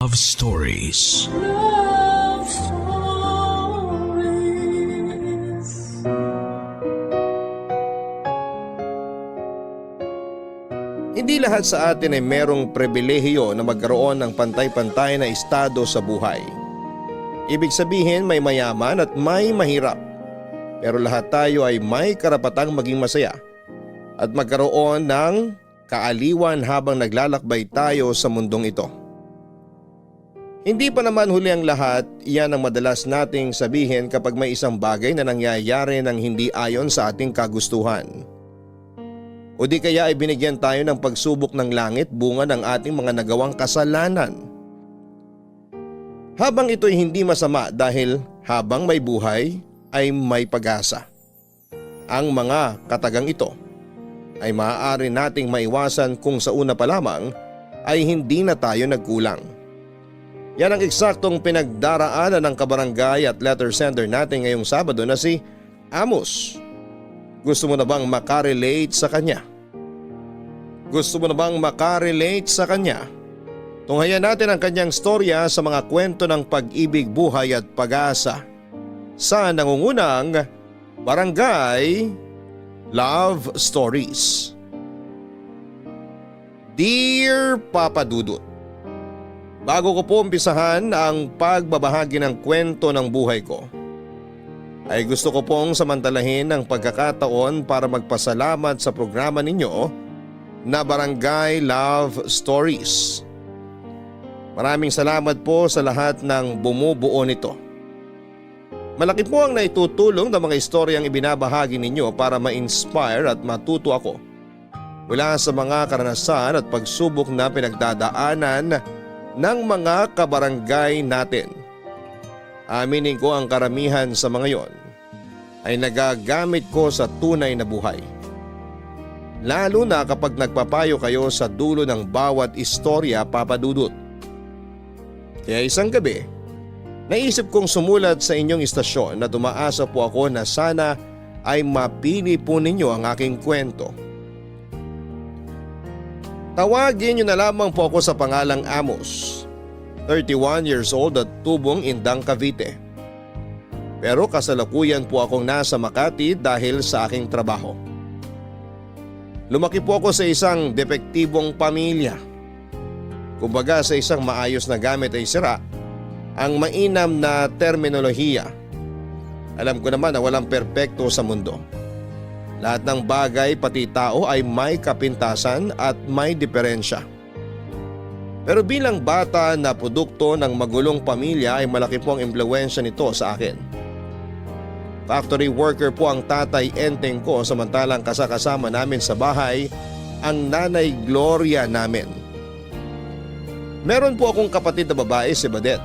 Love Stories. Love Stories. Hindi lahat sa atin ay merong pribilehiyo na magkaroon ng pantay-pantay na estado sa buhay. Ibig sabihin may mayaman at may mahirap. Pero lahat tayo ay may karapatang maging masaya at magkaroon ng kaaliwan habang naglalakbay tayo sa mundong ito. Hindi pa naman huli ang lahat, yan ang madalas nating sabihin kapag may isang bagay na nangyayari ng hindi ayon sa ating kagustuhan. O di kaya ay binigyan tayo ng pagsubok ng langit bunga ng ating mga nagawang kasalanan. Habang ito'y hindi masama dahil habang may buhay ay may pag-asa. Ang mga katagang ito ay maaari nating maiwasan kung sa una pa lamang ay hindi na tayo nagkulang. Yan ang eksaktong pinagdaraanan ng kabarangay at letter sender natin ngayong Sabado na si Amos. Gusto mo na bang makarelate sa kanya? Gusto mo na bang makarelate sa kanya? Tunghayan natin ang kanyang storya sa mga kwento ng pag-ibig, buhay at pag-asa sa nangungunang Barangay Love Stories. Dear Papa Dudut, bago ko po umpisahan ang pagbabahagi ng kwento ng buhay ko, ay gusto ko pong samantalahin ang pagkakataon para magpasalamat sa programa ninyo na Barangay Love Stories. Maraming salamat po sa lahat ng bumubuo nito. Malaki po ang naitutulong ng mga istoryang ibinabahagi ninyo para ma-inspire at matuto ako mula sa mga karanasan at pagsubok na pinagdadaanan ng mga kabarangay natin. Aminin ko ang karamihan sa mga yon ay nagagamit ko sa tunay na buhay. Lalo na kapag nagpapayo kayo sa dulo ng bawat istorya, Papa Dudut. Kaya isang gabi, naisip kong sumulat sa inyong istasyon na tumaasa po ako na sana ay mapili po ninyo ang aking kwento. Tawagin niyo na lamang po ako sa pangalang Amos, 31 years old at tubong Indang, Cavite. Pero kasalukuyan po akong nasa Makati dahil sa aking trabaho. Lumaki po ako sa isang depektibong pamilya. Kumbaga sa isang maayos na gamit ay sira ang mainam na terminolohiya. Alam ko naman na walang perpekto sa mundo. Lahat ng bagay pati tao ay may kapintasan at may diferensya. Pero bilang bata na produkto ng magulong pamilya ay malaki po ang impluwensya nito sa akin. Factory worker po ang tatay Enteng ko samantalang kasakasama namin sa bahay ang nanay Gloria namin. Meron po akong kapatid na babae si Badet.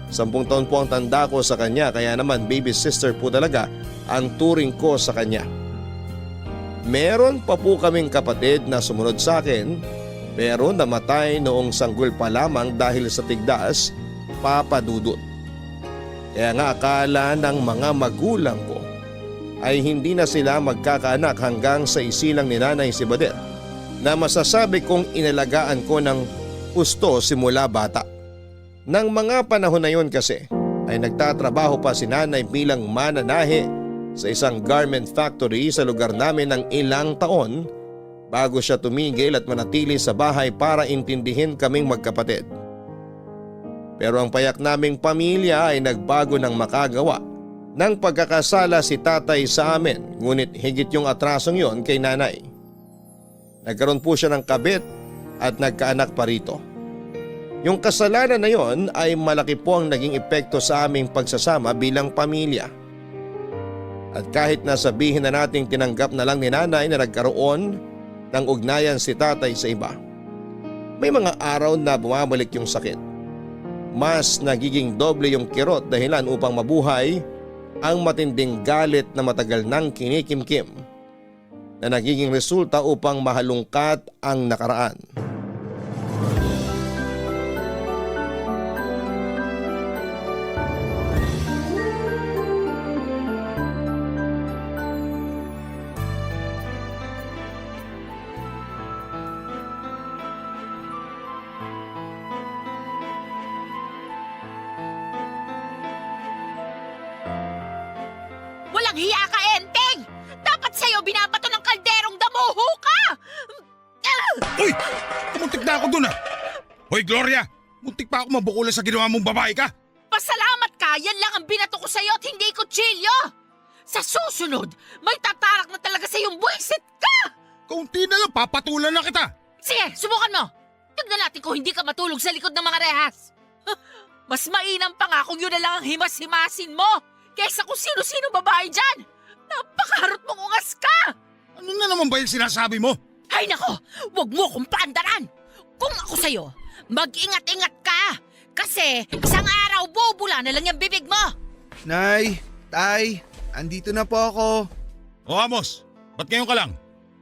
10 taon po ang tanda ko sa kanya kaya naman baby sister po talaga ang turing ko sa kanya. Meron pa po kaming kapatid na sumunod sa akin pero namatay noong sanggol pa lamang dahil sa tigdas, Papa Dudut. Kaya nga akala ng mga magulang ko ay hindi na sila magkakaanak hanggang sa isilang ni nanay si Badet na masasabi kong inalagaan ko ng gusto simula bata. Nang mga panahon na yon kasi ay nagtatrabaho pa si nanay bilang mananahe sa isang garment factory sa lugar namin ng ilang taon bago siya tumigil at manatili sa bahay para intindihin kaming magkapatid. Pero ang payak naming pamilya ay nagbago ng makagawa ng pagkakasala si tatay sa amin ngunit higit yung atrasong yon kay nanay. Nagkaroon po siya ng kabit at nagkaanak pa rito. Yung kasalanan na yon ay malaki po ang naging epekto sa aming pagsasama bilang pamilya. At kahit nasabihin na nating tinanggap na lang ni nanay na nagkaroon ng ugnayan si tatay sa iba, may mga araw na bumabalik yung sakit. Mas nagiging doble yung kirot dahilan upang mabuhay ang matinding galit na matagal nang kinikimkim na nagiging resulta upang mahalungkat ang nakaraan. Walang hiya ka, Enteng! Dapat sa'yo binabato ng kalderong damuho ka! Uy! Kumuntik na ako dun ah! Hoy Gloria! Muntik pa ako mabukulan sa ginawa mong babae ka! Pasalamat ka! Yan lang ang binato ko sa'yo at hindi kutsilyo! Sa susunod, may tatarak na talaga sa'yong buwisit ka! Kaunti na lang, papatulan na kita! Sige, subukan mo! Tignan natin kung hindi ka matulog sa likod ng mga rehas! Mas mainam pa nga kung yun na lang ang himas-himasin mo kaysa kung sino-sino babae dyan! Napakaharot mong ungas ka! Ano na naman ba yung sinasabi mo? Ay nako, huwag mo kong paandaran! Kung ako sa'yo, mag-ingat-ingat ka! Kasi isang araw bubula na lang yung bibig mo! Nay, Tay, andito na po ako. O Amos, ba't ngayon ka lang?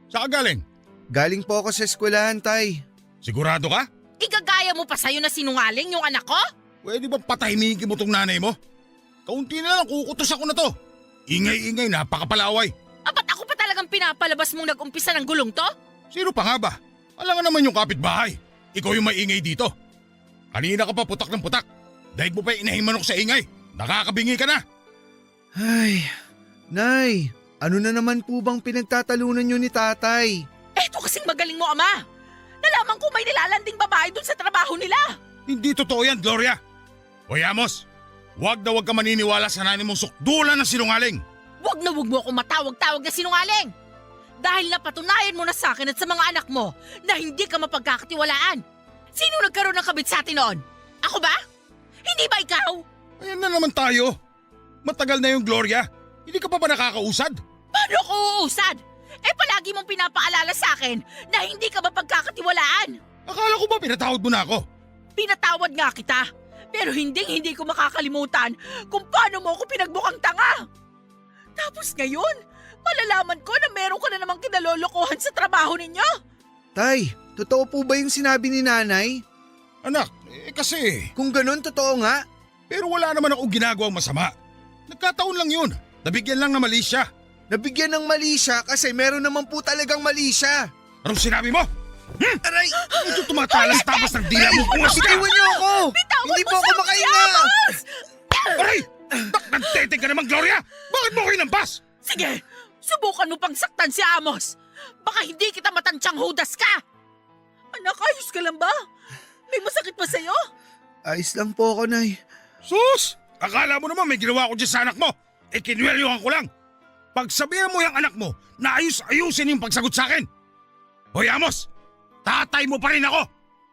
Saan ka galing? Galing po ako sa eskwelahan, Tay. Sigurado ka? Igagaya mo pa sa'yo na sinungaling yung anak ko? Pwede ba patahimikin mo tong nanay mo? Kaunti na lang, kukutos ako na to. Ingay-ingay, napakapalaway. Apat ako pa talagang pinapalabas mong nag-umpisa ng gulong to? Sino pa nga ba? Alam nga naman yung kapitbahay. Ikaw yung maingay dito. Kanina ka pa putak ng putak. Daig mo pa inahimanok sa ingay. Nakakabingi ka na. Ay, Nay, ano na naman po bang pinagtatalunan niyo ni Tatay? Eto kasing magaling mo, Ama. Nalaman ko may nilalanding babae dun sa trabaho nila. Hindi totoo yan, Gloria. Hoy Amos, wag ka maniniwala sa nanay mong sukdulan ng sinungaling. Huwag na huwag mo akong matawag-tawag na sinungaling. Dahil napatunayan mo na sa akin at sa mga anak mo na hindi ka mapagkakatiwalaan. Sino nagkaroon ng kabit sa atin noon? Ako ba? Hindi ba ikaw? Ayan na naman tayo. Matagal na yung Gloria. Hindi ka pa ba nakakausad? Paano ko uusad? Palagi mong pinapaalala sa akin na hindi ka mapagkakatiwalaan. Akala ko ba pinatawad mo na ako? Pinatawad nga kita. Pero hindi ko makakalimutan kung paano mo ako pinagbukang tanga. Tapos ngayon, malalaman ko na meron ka na namang kinalolokohan sa trabaho ninyo. Tay, totoo po ba yung sinabi ni Nanay? Anak, kasi... Kung ganun, totoo nga. Pero wala naman akong ginagawang masama. Nagkataon lang yun. Nabigyan lang na mali siya. Nabigyan ng mali siya kasi meron naman po talagang mali siya. Anong sinabi mo? Aray! Medyo tumatalas tapos ng dila mo. Ungas ka! Bitiwan niyo ako! Bitawan Hindi mo po ako si makahinga! Amos! Aray! Nagtete ka naman, Gloria! Bakit mo kinampas? Sige, subukan mo pang saktan si Amos. Baka hindi kita matansyang hudas ka. Anak, ayos ka lang ba? May masakit pa sa'yo? Ayos lang po ako, Nay. Sus! Akala mo naman may ginawa ko dyan sa anak mo. Kinwelyohan ko lang. Pagsabihan mo yung anak mo na ayus-ayusin yung pagsagot sa akin. Hoy Amos! Tatay mo pa rin ako!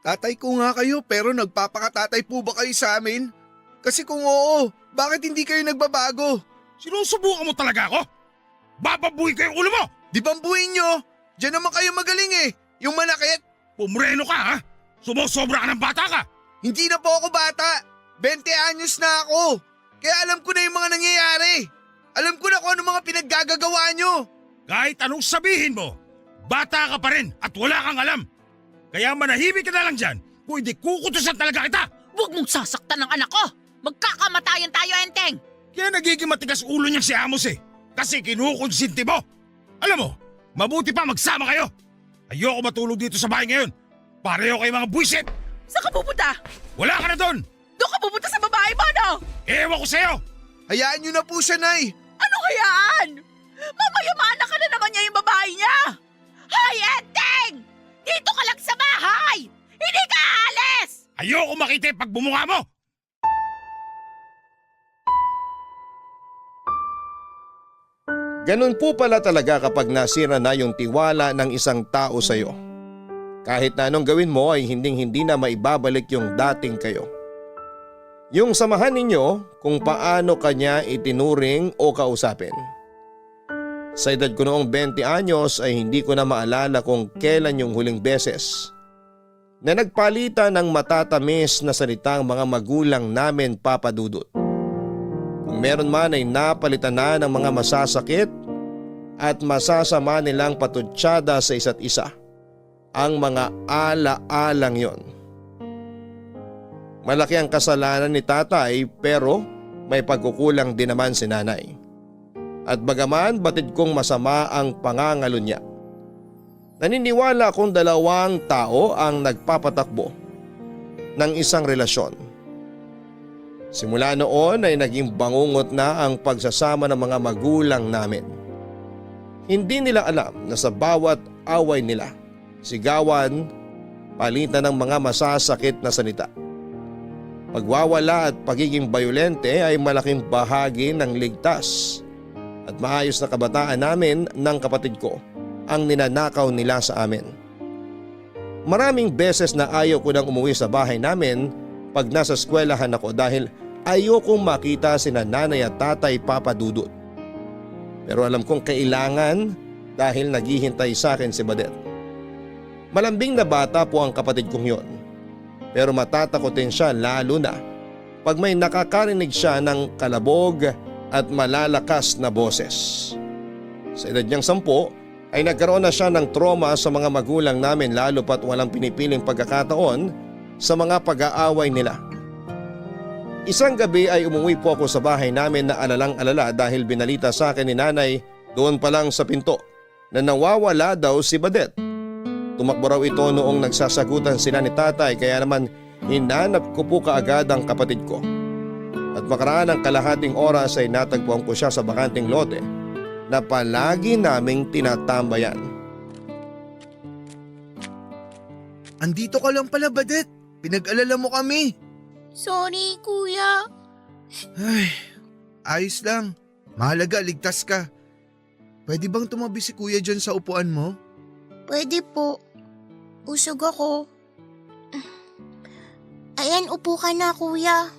Tatay ko nga kayo pero nagpapakatatay po ba kayo sa amin? Kasi kung oo, bakit hindi kayo nagbabago? Sinusubukan mo talaga ako? Bababuhin ko yung ulo mo! Di bambuhin nyo? Diyan naman kayo magaling eh. Yung manakit. Pumreno ka ha? Sumusobra ka ng bata ka! Hindi na po ako bata. 20 anyos na ako. Kaya alam ko na yung mga nangyayari. Alam ko na kung ano mga pinaggagawa nyo. Kahit anong sabihin mo, bata ka pa rin at wala kang alam. Kaya manahimik ka na lang dyan kung hindi kukutusan talaga kita. Huwag mong sasaktan ng anak ko. Magkakamatayan tayo, Enteng. Kaya nagiging matigas ulo niya si Amos eh. Kasi kinukonsinti mo. Alam mo, mabuti pa magsama kayo. Ayoko matulog dito sa bahay ngayon. Pareho kayo mga buwisit. Saan ka pupunta? Wala ka na doon. Doon ka pupunta sa babae mo, no? Ewan ko sa'yo. Hayaan nyo na po siya, Nay. Anong hayaan? Mamayamana ka na naman niya yung babae niya. Hoy, Enteng! Dito ka lang sa bahay! Hindi ka aalis! Ayoko makita yung pagbumuka mo. Ganun po pala talaga kapag nasira na yung tiwala ng isang tao sa iyo. Kahit na anong gawin mo ay hindi na maibabalik yung dating kayo. Yung samahan ninyo kung paano kanya itinuring o kausapin. Sa edad ko noong 20 anyos ay hindi ko na maalala kung kailan yung huling beses na nagpalitan ng matatamis na salitang mga magulang namin, Papa Dudut. Kung meron man ay napalitan na ng mga masasakit at masasama nilang patutsyada sa isa't isa. Ang mga ala-alang yon. Malaki ang kasalanan ni tatay pero may pagkukulang din naman si nanay. At bagaman batid kong masama ang pangangalo niya, naniniwala akong dalawang tao ang nagpapatakbo ng isang relasyon. Simula noon ay naging bangungot na ang pagsasama ng mga magulang namin. Hindi nila alam na sa bawat away nila, sigawan, palitan ng mga masasakit na salita. Pagwawala at pagiging bayolente ay malaking bahagi ng ligtas at maayos na kabataan namin ng kapatid ko ang ninanakaw nila sa amin. Maraming beses na ayaw ko nang umuwi sa bahay namin pag nasa eskwelahan ako dahil ayokong makita sina nanay at tatay Papa Dudut. Pero alam kong kailangan dahil naghihintay sa akin si Badet. Malambing na bata po ang kapatid kong yon. Pero matatakotin siya lalo na pag may nakakarinig siya ng kalabog at malalakas na boses. Sa edad niyang 10 ay nagkaroon na siya ng trauma sa mga magulang namin lalo pat walang pinipiling pagkakataon sa mga pag-aaway nila. Isang gabi ay umuwi po ako sa bahay namin na alalang-alala dahil binalita sa akin ni nanay doon pa lang sa pinto na nawawala daw si Badet. Tumakbo raw ito noong nagsasagutan sila ni tatay kaya naman hinanap ko po kaagad ang kapatid ko. At makaraan ng kalahating oras ay natagpuan ko siya sa bakanting lote na palagi naming tinatambayan. Andito ka lang pala, Badet. Pinag-alala mo kami. Sorry, kuya. Ay, ayos lang. Mahalaga, ligtas ka. Pwede bang tumabi si kuya dyan sa upuan mo? Pwede po. Usog ako. Ayan, upo ka na, kuya.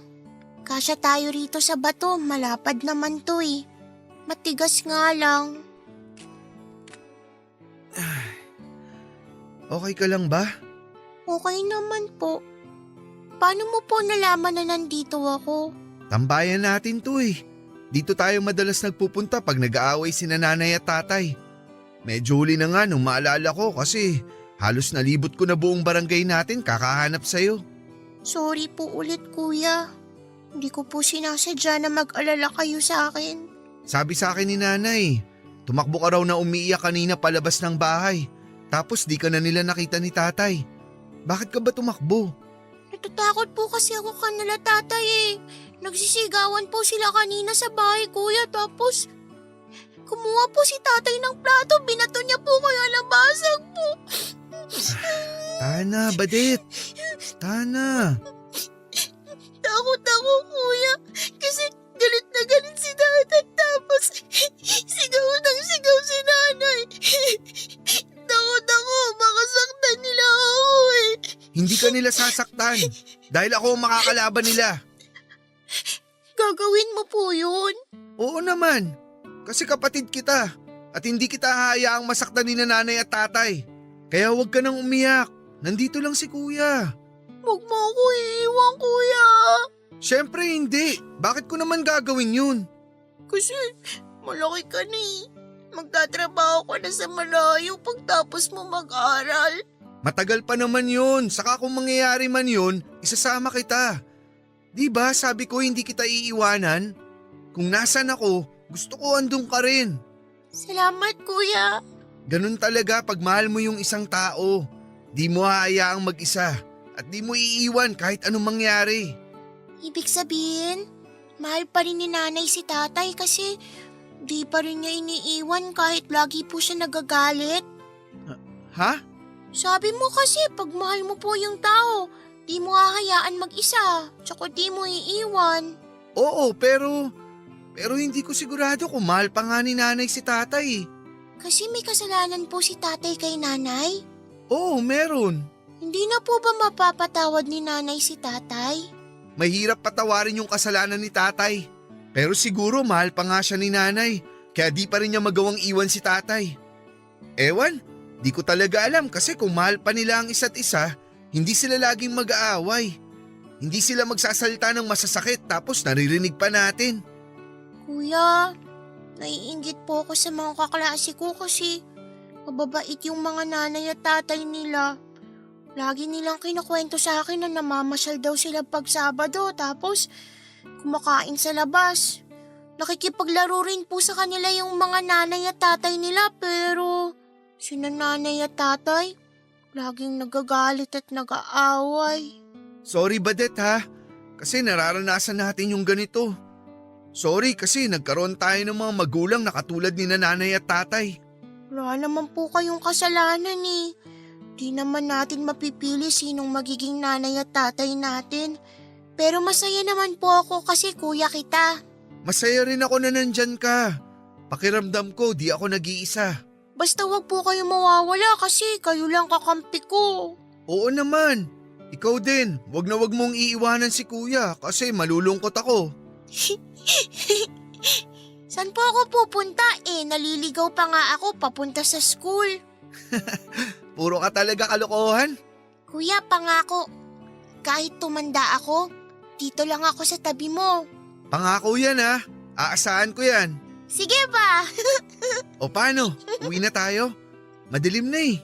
Kasya tayo rito sa bato. Malapad naman to eh. Matigas nga lang. Okay ka lang ba? Okay naman po. Paano mo po nalaman na nandito ako? Tambayan natin to eh. Dito tayo madalas nagpupunta pag nag-aaway sina nanay at tatay. Medyo huli na nga nung maalala ko kasi halos nalibot ko na buong barangay natin kakahanap sa'yo. Sorry po ulit, kuya. Hindi ko po sinasadya na mag-alala kayo sa akin. Sabi sa akin ni nanay, tumakbo ka raw na umiiyak kanina palabas ng bahay. Tapos di ka na nila nakita ni tatay. Bakit ka ba tumakbo? Natatakot po kasi ako kanila, tatay eh. Nagsisigawan po sila kanina sa bahay, kuya. Tapos kumuha po si tatay ng plato. Binato niya po kaya nabasag po. Tana, Badet. Tana. Takot ako, kuya. Kasi galit na galit si tatay. Tapos sigaw ng sigaw si nanay. Takot ako. Baka saktan nila ako eh. Hindi ka nila sasaktan dahil ako ang makakalaban nila. Gagawin mo po yun? Oo naman. Kasi kapatid kita at hindi kita hahayaang masaktan ni nanay at tatay. Kaya huwag ka nang umiyak. Nandito lang si kuya. Huwag mo ako iiwan, kuya. Siyempre hindi. Bakit ko naman gagawin yun? Kasi malaki ka na eh. Magtatrabaho ka na sa malayo pagtapos mo mag-aral. Matagal pa naman yun. Saka kung mangyayari man yun, isasama kita. Di ba sabi ko hindi kita iiwanan? Kung nasan ako, gusto ko andun ka rin. Salamat, kuya. Ganun talaga pag mahal mo yung isang tao. Di mo hahayaang mag-isa at di mo iiwan kahit anong mangyari. Ibig sabihin, mahal pa rin ni nanay si tatay kasi di pa rin niya iniiwan kahit lagi po siya nagagalit. Ha? Sabi mo kasi pag mahal mo po yung tao, di mo hahayaan mag-isa, tsaka di mo iiwan. Oo, pero hindi ko sigurado kung mahal pa nga ni nanay si tatay. Kasi may kasalanan po si tatay kay nanay. Oo, meron. Hindi na po ba mapapatawad ni nanay si tatay? Mahirap patawarin yung kasalanan ni tatay. Pero siguro mahal pa nga siya ni nanay, kaya di pa rin niya magawang iwan si tatay. Ewan, di ko talaga alam kasi kung mahal pa nila ang isa't isa, hindi sila laging mag-aaway. Hindi sila magsasalita ng masasakit tapos naririnig pa natin. Kuya, naiinggit po ako sa mga kaklase ko kasi mababait yung mga nanay at tatay nila. Lagi nilang kinukwento sa akin na namamasyal daw sila pag Sabado tapos kumakain sa labas. Nakikipaglaro rin po sa kanila yung mga nanay at tatay nila pero sina nanay at tatay laging nagagalit at nag-aaway. Sorry Badet ha, kasi nararanasan natin yung ganito. Sorry kasi nagkaroon tayo ng mga magulang na katulad ni nanay at tatay. Wala naman po kayong kasalanan eh. Di naman natin mapipili sinong magiging nanay at tatay natin. Pero masaya naman po ako kasi kuya kita. Masaya rin ako na nandyan ka. Pakiramdam ko di ako nag-iisa. Basta wag po kayo mawawala kasi kayo lang kakampi ko. Oo naman. Ikaw din, wag na wag mong iiwanan si kuya kasi malulungkot ako. Saan po ako pupunta naliligaw pa nga ako papunta sa school. Puro ka talaga kalokohan. Kuya, pangako. Kahit tumanda ako, dito lang ako sa tabi mo. Pangako yan ha. Aasahan ko yan. Sige ba? O paano? Uwi na tayo? Madilim na eh.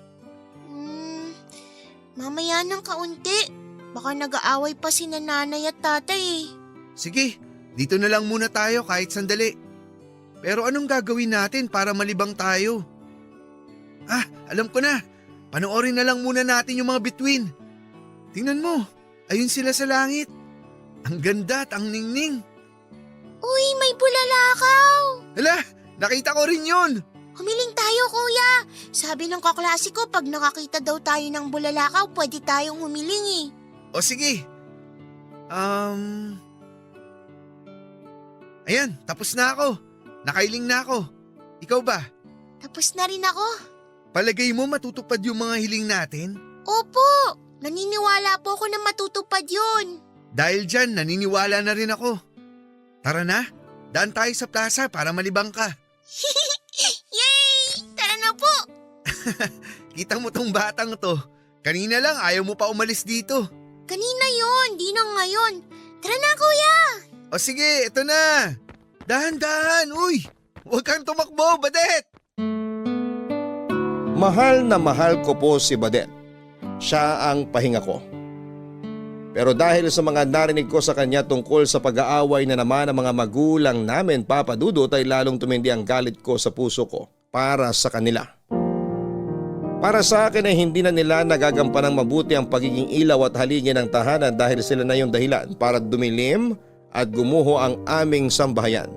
Mamaya ng kaunti. Baka nag-aaway pa si nanay at tatay eh. Sige, dito na lang muna tayo kahit sandali. Pero anong gagawin natin para malibang tayo? Alam ko na. Panoorin na lang muna natin yung mga bituin. Tingnan mo, ayun sila sa langit. Ang ganda at ang ningning. Uy, may bulalakaw! Hala, nakita ko rin yun. Humiling tayo, kuya. Sabi ng kaklase ko, pag nakakita daw tayo ng bulalakaw, pwede tayong humiling eh. O sige. Ayan, tapos na ako. Nakailing na ako. Ikaw ba? Tapos na rin ako. Palagay mo matutupad yung mga hiling natin? Opo, naniniwala po ako na matutupad yun. Dahil dyan, naniniwala na rin ako. Tara na, daan tayo sa plaza para malibang ka. Yay! Tara na po! Kita mo tong batang to. Kanina lang ayaw mo pa umalis dito. Kanina yon, di na ngayon. Tara na, kuya! O sige, ito na. Dahan-dahan, uy! Huwag kang tumakbo, Badet! Mahal na mahal ko po si Badet. Siya ang pahinga ko. Pero dahil sa mga narinig ko sa kanya tungkol sa pag-aaway na naman ng mga magulang namin, Papa Dudut, ay lalong tumindi ang galit ko sa puso ko para sa kanila. Para sa akin ay hindi na nila nagagampanang mabuti ang pagiging ilaw at haligi ng tahanan dahil sila na yung dahilan para dumilim at gumuho ang aming sambahayan.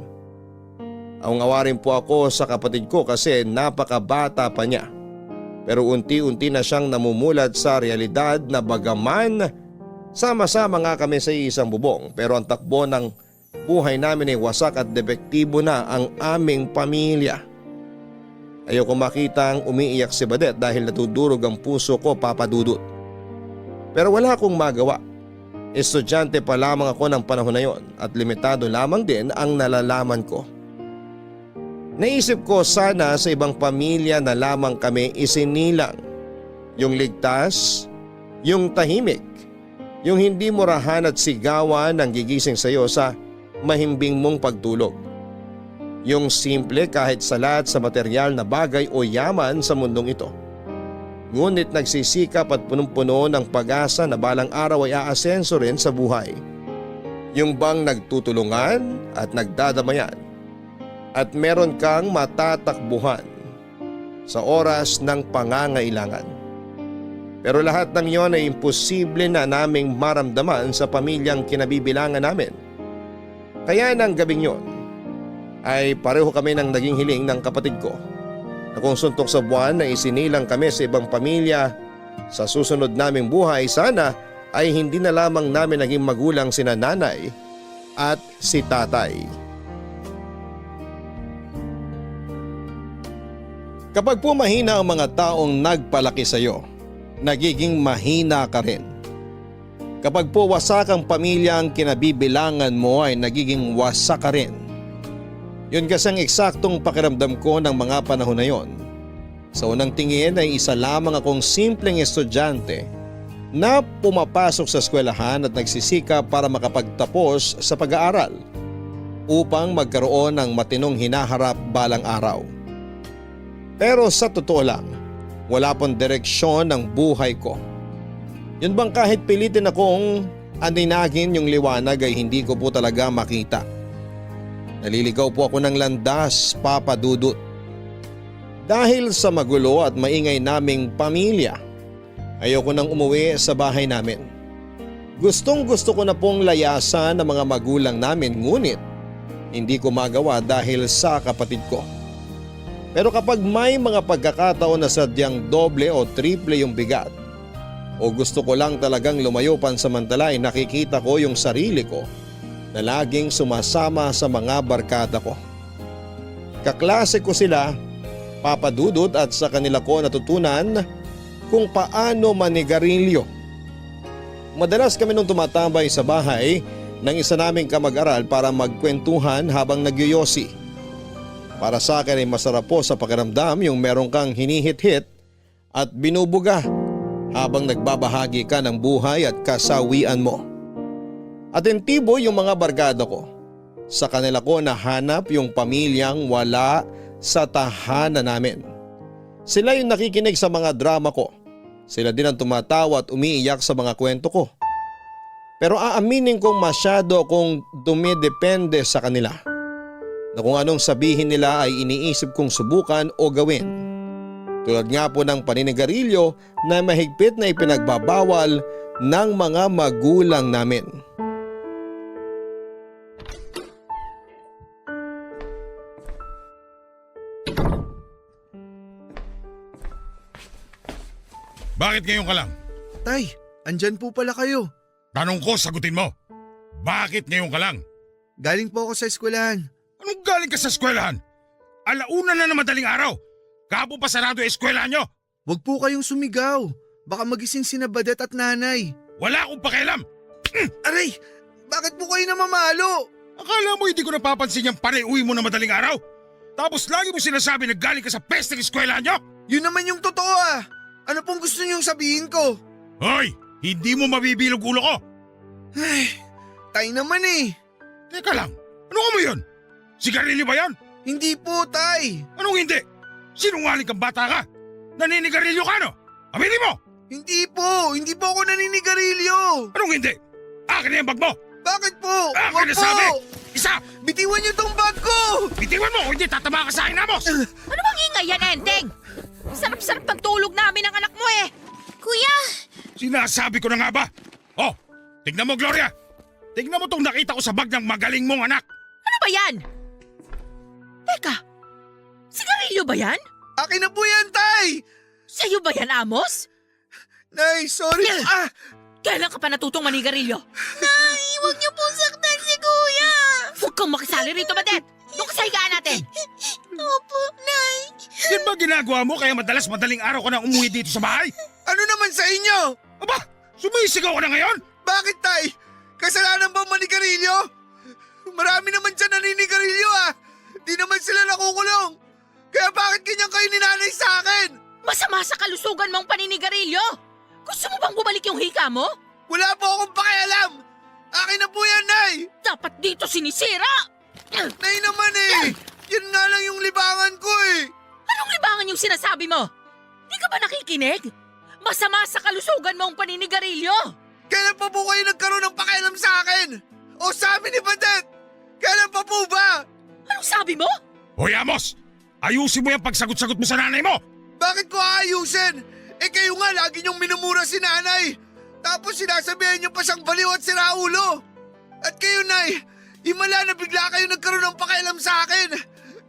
Awa-awa po ako sa kapatid ko kasi napakabata pa niya. Pero unti-unti na siyang namumulat sa realidad na bagaman sama-sama nga kami sa isang bubong, pero ang takbo ng buhay namin ay wasak at depektibo na ang aming pamilya. Ayoko makitang umiiyak si Badet dahil natudurog ang puso ko, Papa Dudut. Pero wala akong magawa. Estudyante pa lamang ako ng panahon na yon at limitado lamang din ang nalalaman ko. Naisip ko sana sa ibang pamilya na lamang kami isinilang. Yung ligtas, yung tahimik, yung hindi murahan at sigawan ang gigising sa iyo sa mahimbing mong pagtulog. Yung simple kahit salat sa material na bagay o yaman sa mundong ito. Ngunit nagsisikap at punong-puno ng pag-asa na balang araw ay aasenso rin sa buhay. Yung bang nagtutulungan at nagdadamayan. At meron kang matatakbuhan sa oras ng pangangailangan. Pero lahat ng iyon ay imposible na naming maramdaman sa pamilyang kinabibilangan namin. Kaya ng gabing yon ay pareho kami ng naging hiling ng kapatid ko na kung suntok sa buwan na isinilang kami sa ibang pamilya sa susunod naming buhay, sana ay hindi na lamang namin naging magulang sina nanay at si tatay. Kapag po mahina ang mga taong nagpalaki sa iyo, nagiging mahina ka rin. Kapag po wasak ang pamilya ang kinabibilangan mo ay nagiging wasak ka rin. Yun kasi ang eksaktong pakiramdam ko ng mga panahon na yon. Sa unang tingin ay isa lamang akong simpleng estudyante na pumapasok sa eskwelahan at nagsisikap para makapagtapos sa pag-aaral upang magkaroon ng matinong hinaharap balang araw. Pero sa totoo lang, wala pong direksyon ng buhay ko. Yun bang kahit pilitin akong aninagin yung liwanag ay hindi ko po talaga makita. Naliligaw po ako ng landas, Papa Dudut. Dahil sa magulo at maingay naming pamilya, ayoko nang umuwi sa bahay namin. Gustong gusto ko na pong layasan ng mga magulang namin ngunit hindi ko magawa dahil sa kapatid ko. Pero kapag may mga pagkakataon na sadyang doble o triple yung bigat o gusto ko lang talagang lumayo pansamantala ay nakikita ko yung sarili ko na laging sumasama sa mga barkada ko. Kaklase ko sila, Papa Dudut, at sa kanila ko natutunan kung paano manigarilyo. Madalas kami nung tumatambay sa bahay ng isa naming kamag-aral para magkwentuhan habang nagyoyosi. Para sa akin ay masarap po sa pakiramdam yung meron kang hinihit-hit at binubuga habang nagbabahagi ka ng buhay at kasawian mo. Atentibo yung mga barkada ko. Sa kanila ko nahanap yung pamilyang wala sa tahanan namin. Sila yung nakikinig sa mga drama ko. Sila din ang tumatawa at umiiyak sa mga kwento ko. Pero aaminin kong masyado akong dumidepende sa kanila. Na kung anong sabihin nila ay iniisip kong subukan o gawin. Tulad nga po ng paninigarilyo na mahigpit na ipinagbabawal ng mga magulang namin. Bakit ngayon ka lang? Tay, andyan po pala kayo. Tanong ko, sagutin mo. Bakit ngayon ka lang? Galing po ako sa eskwelahan. Anong galing ka sa eskwelahan? Alauna na madaling araw. Kapo pa sarado yung eskwelahan nyo. Huwag po kayong sumigaw. Baka magising sina Badet at nanay. Wala akong pakialam. Aray! Bakit po kayo namamalo? Akala mo hindi ko napapansin yung panay-uwi mo na madaling araw? Tapos lagi mo sinasabi na galing ka sa pesteng eskwelahan nyo? Yun naman yung totoo ah. Ano pong gusto niyong sabihin ko? Hoy! Hindi mo mabibilog ulo ko. Ay, tay naman eh. Teka lang, ano mo yun? Sigarilyo ba yan? Hindi po, tay. Anong hindi? Sinungaling kang bata ka? Naninigarilyo ka, no? Aminin mo! Hindi po ako naninigarilyo. Anong hindi? Akin na yung bag mo! Bakit po? Akin Wag na po. sabi! Isa! Bitiwan niyo tong bag ko. Bitiwan mo kung hindi tatama ka sa akin, Amos! Ano bang ingay yan, Enteng? Sarap-sarap ng tulog namin ng anak mo eh. Kuya! Sinasabi ko na nga ba? Oh, tignan mo, Gloria! Tignan mo tong nakita ko sa bag ng magaling mong anak! Ano ba yan? Teka, sigarilyo ba yan? Akin na po yan, tay. Sa'yo ba yan, Amos? Nay, sorry. Kailan ka pa natutong manigarilyo? Nay, huwag niyo pong saktan si Kuya! Huwag kang makisali rito, Badet! Doon ka sa higaan natin! Opo, Nay. Yan ba ginagawa mo kaya madalas madaling araw ka na umuwi dito sa bahay? Ano naman sa inyo? Aba, sumisigaw ka na ngayon? Bakit, tay? Kasalanan ba manigarilyo? Marami naman dyan naninigarilyo ah. Di naman sila nakukulong. Kaya bakit ganyan kayo ninanay sa akin? Masama sa kalusugan mong paninigarilyo! Gusto mo bang bumalik yung hika mo? Wala po akong pakialam. Akin na po yan, Nay. Dapat dito sinisira! Nay naman eh. Yan nga lang yung libangan ko eh. Anong libangan yung sinasabi mo? Di ka ba nakikinig? Masama sa kalusugan mong paninigarilyo! Kailan pa po kayo nagkaroon ng pakialam sa akin? O sa amin ni Badet? Kailan pa po ba? Anong sabi mo? Hoy, Amos! Ayusin mo yung pagsagot-sagot mo sa nanay mo! Bakit ko aayusin? Eh kayo nga lagi niyong minumura si nanay. Tapos sinasabihan niyo pa siyang baliw at siraulo. At kayo, Nay, himala na bigla kayo nagkaroon ng pakialam sa akin.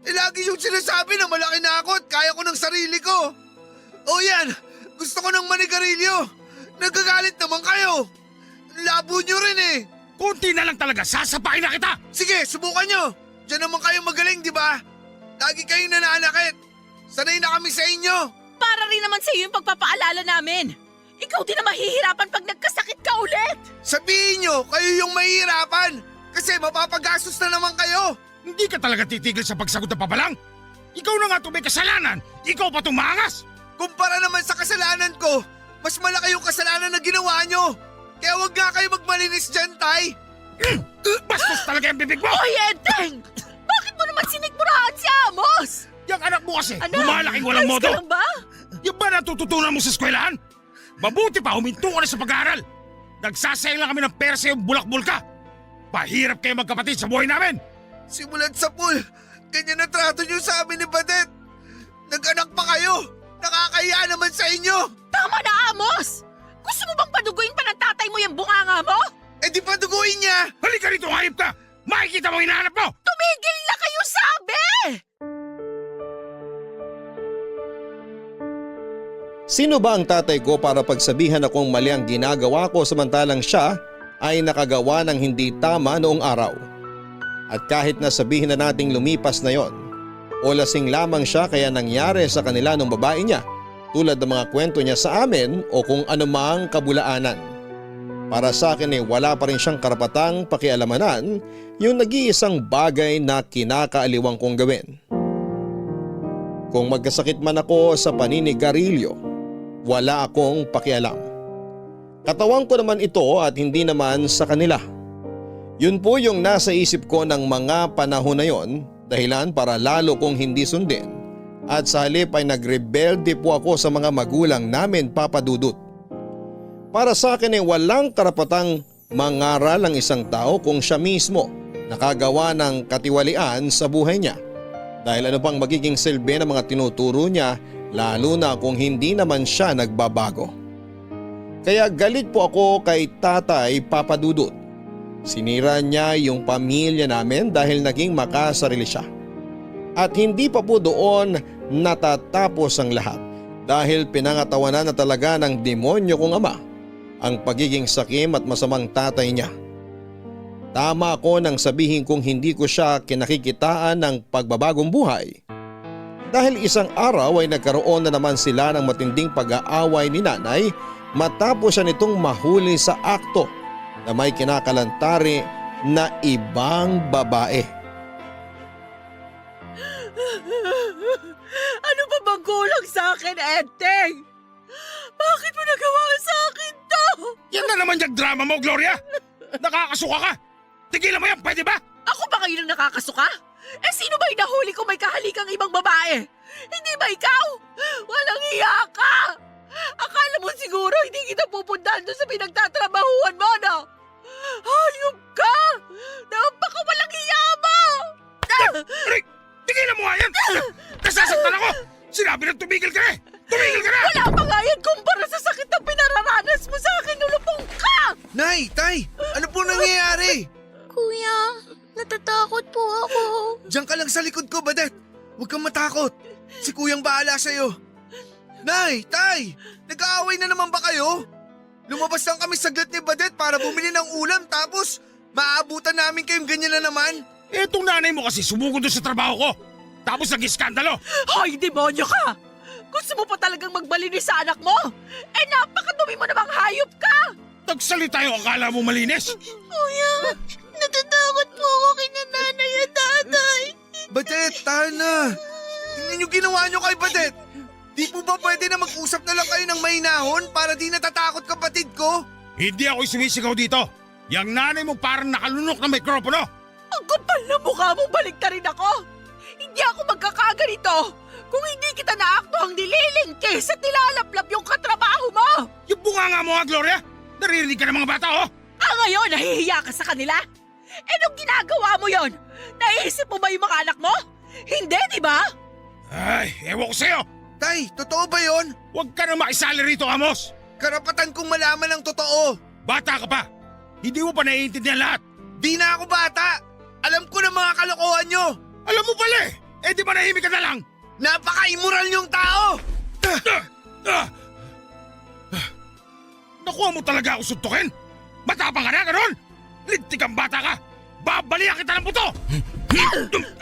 Eh lagi yung sinasabi na malaki na ako at kaya ko ng sarili ko. O yan, gusto ko ng manigarilyo. Nagagalit naman kayo. Labo niyo rin eh. Kunti na lang talaga, sasapakin na kita! Sige, subukan nyo. Diyan naman kayo magaling, di ba? Lagi kayong nananakit. Sanay na kami sa inyo. Para rin naman sa iyo yung pagpapaalala namin. Ikaw din na mahihirapan pag nagkasakit ka ulit. Sabihin nyo, kayo yung mahihirapan. Kasi mapapagastos na naman kayo. Hindi ka talaga titigil sa pagsagot na pabalang? Ikaw na nga itong may kasalanan, ikaw pa itong maangas! Kumpara naman sa kasalanan ko, mas malaki yung kasalanan na ginawa nyo. Kaya wag nga kayo magmalinis dyan, Tay. Bastos talaga yung bibig mo! Hoy, Enteng! Bakit mo naman sinigmurahan si Amos? Yung anak mo kasi, Anak, lumalaking walang ayos modo! ka lang ba? Yung ba natututunan mo sa eskwelahan? Mabuti pa, huminto ka na sa pag-aaral! Nagsasayang lang kami ng pera sa iyong bulak-bul ka! Pahirap kayo magkapatid sa buhay namin! Simulat sa pool, ganyan na trato nyo sa amin ni Badet. Nag-anak pa kayo. Nakakahiya naman sa inyo. Tama na, Amos! Gusto mo bang paduguin pa ng tatay mo yung bunganga mo? rito, hayop ka! Makikita mo hinahanap mo! Tumigil na kayo, sabi! Sino ba ang tatay ko para pagsabihan akong mali ang ginagawa ko samantalang siya ay nakagawa ng hindi tama noong araw? At kahit na sabihin na nating lumipas na yon, o lasing lamang siya kaya nangyari sa kanila ng babae niya tulad ng mga kwento niya sa amin o kung anumang kabulaanan. Para sa akin ay wala pa rin siyang karapatang pakialamanan yung nag-iisang bagay na kinakaaliwang kong gawin. Kung magkasakit man ako sa paninigarilyo, wala akong pakialam. Katawan ko naman ito at hindi naman sa kanila. Yun po yung nasa isip ko ng mga panahon na yon, dahilan para lalo kong hindi sundin. At sa halip ay nagrebelde po ako sa mga magulang namin, Papa Dudut. Para sa akin ay walang karapatang mangaral ang isang tao kung siya mismo nakagawa ng katiwalian sa buhay niya. Dahil ano pang magiging silbi ng mga tinuturo niya, lalo na kung hindi naman siya nagbabago. Kaya galit po ako kay Tatay Papa Dudut. Sinira niya yung pamilya namin dahil naging makasarili siya. At hindi pa po doon natatapos ang lahat dahil pinangatawanan na talaga ng demonyo kong ama ang pagiging sakim at masamang tatay niya. Tama ako nang sabihin kong hindi ko siya kinakikitaan ng pagbabagong buhay. Dahil isang araw ay nagkaroon na naman sila ng matinding pag-aaway ni nanay matapos siya nitong mahuli sa akto na may kinakalantari na ibang babae. Ano ba bang kulang sa akin, Enteng? Bakit mo nagawa sa akin to? Yan na naman yung drama mo, Gloria! Nakakasuka ka! Tigilan mo yan, pwede ba? Ako ba ngayon ang nakakasuka? Eh sino ba yung nahuli ko may kahalikang ibang babae? Hindi ba ikaw? Walang iya ka! Akala mo siguro hindi kita pupuntahan doon sa pinagtatrabahuan mo, no? Hayop ka! Napakawalang iya mo! Aray! Tigilan mo nga yan! Nasasaktan ako! Sinabi na tumigil ka na! Tumigil ka na! Wala pa nga yan kumpara sa sakit na pinararanas mo sa akin, nulupong ka! Nay, Tay, ano po nangyayari? Kuya, natatakot po ako. Diyan ka lang sa likod ko, Badet. Huwag kang matakot. Si Kuyang bahala sa'yo. Nay, Tay, nag-aaway na naman ba kayo? Lumabas lang kami saglit ni Badet para bumili ng ulam tapos maaabutan namin kayong ganyan na naman. Etong nanay mo kasi sumugod doon sa trabaho ko. Tapos nag-iskandalo. Hoy, demonyo ka! Gusto mo pa talagang magbalinis sa anak mo? Eh napakadumi mo namang hayop ka! Nagsalita yung akala mo malinis. Kuya, natatakot po ako kay nanay at tatay. Badet, tahan na. Tingnan niyo ginawa niyo kay Badet. Di po ba pwede na mag-usap na lang kayo ng mahinahon para di natatakot kapatid ko? Hindi ako sumisigaw dito. Yang nanay mo parang nakalunok ng mikropono. Ang kapal na mukha mong baliktarin ako! Hindi ako magkakaganito kung hindi kita naaktuhang nililingkis at nilalaplap yung katrabaho mo! Yung bunganga mo nga, Gloria. Naririnig ka ng mga bata, oh. Ngayon, nahihiya ka sa kanila? Eh nung ginagawa mo yon, naisip mo ba yung mga anak mo? Hindi, di ba? Ay, ewan ko sa'yo. Tay, totoo ba yon? Huwag ka na makisali rito, Amos. Karapatan kong malaman ang totoo. Bata ka pa. Hindi mo pa naiintindihan lahat. Di na ako bata. Alam ko na mga kalokohan nyo. Alam mo pala eh. Eh di ba nahimik ka na lang? Napaka-immoral niyong tao. Nakuha mo talaga ako suntukin? Matapang ka na, ganon? Lintik kang bata ka. Babalihan kita ng buto.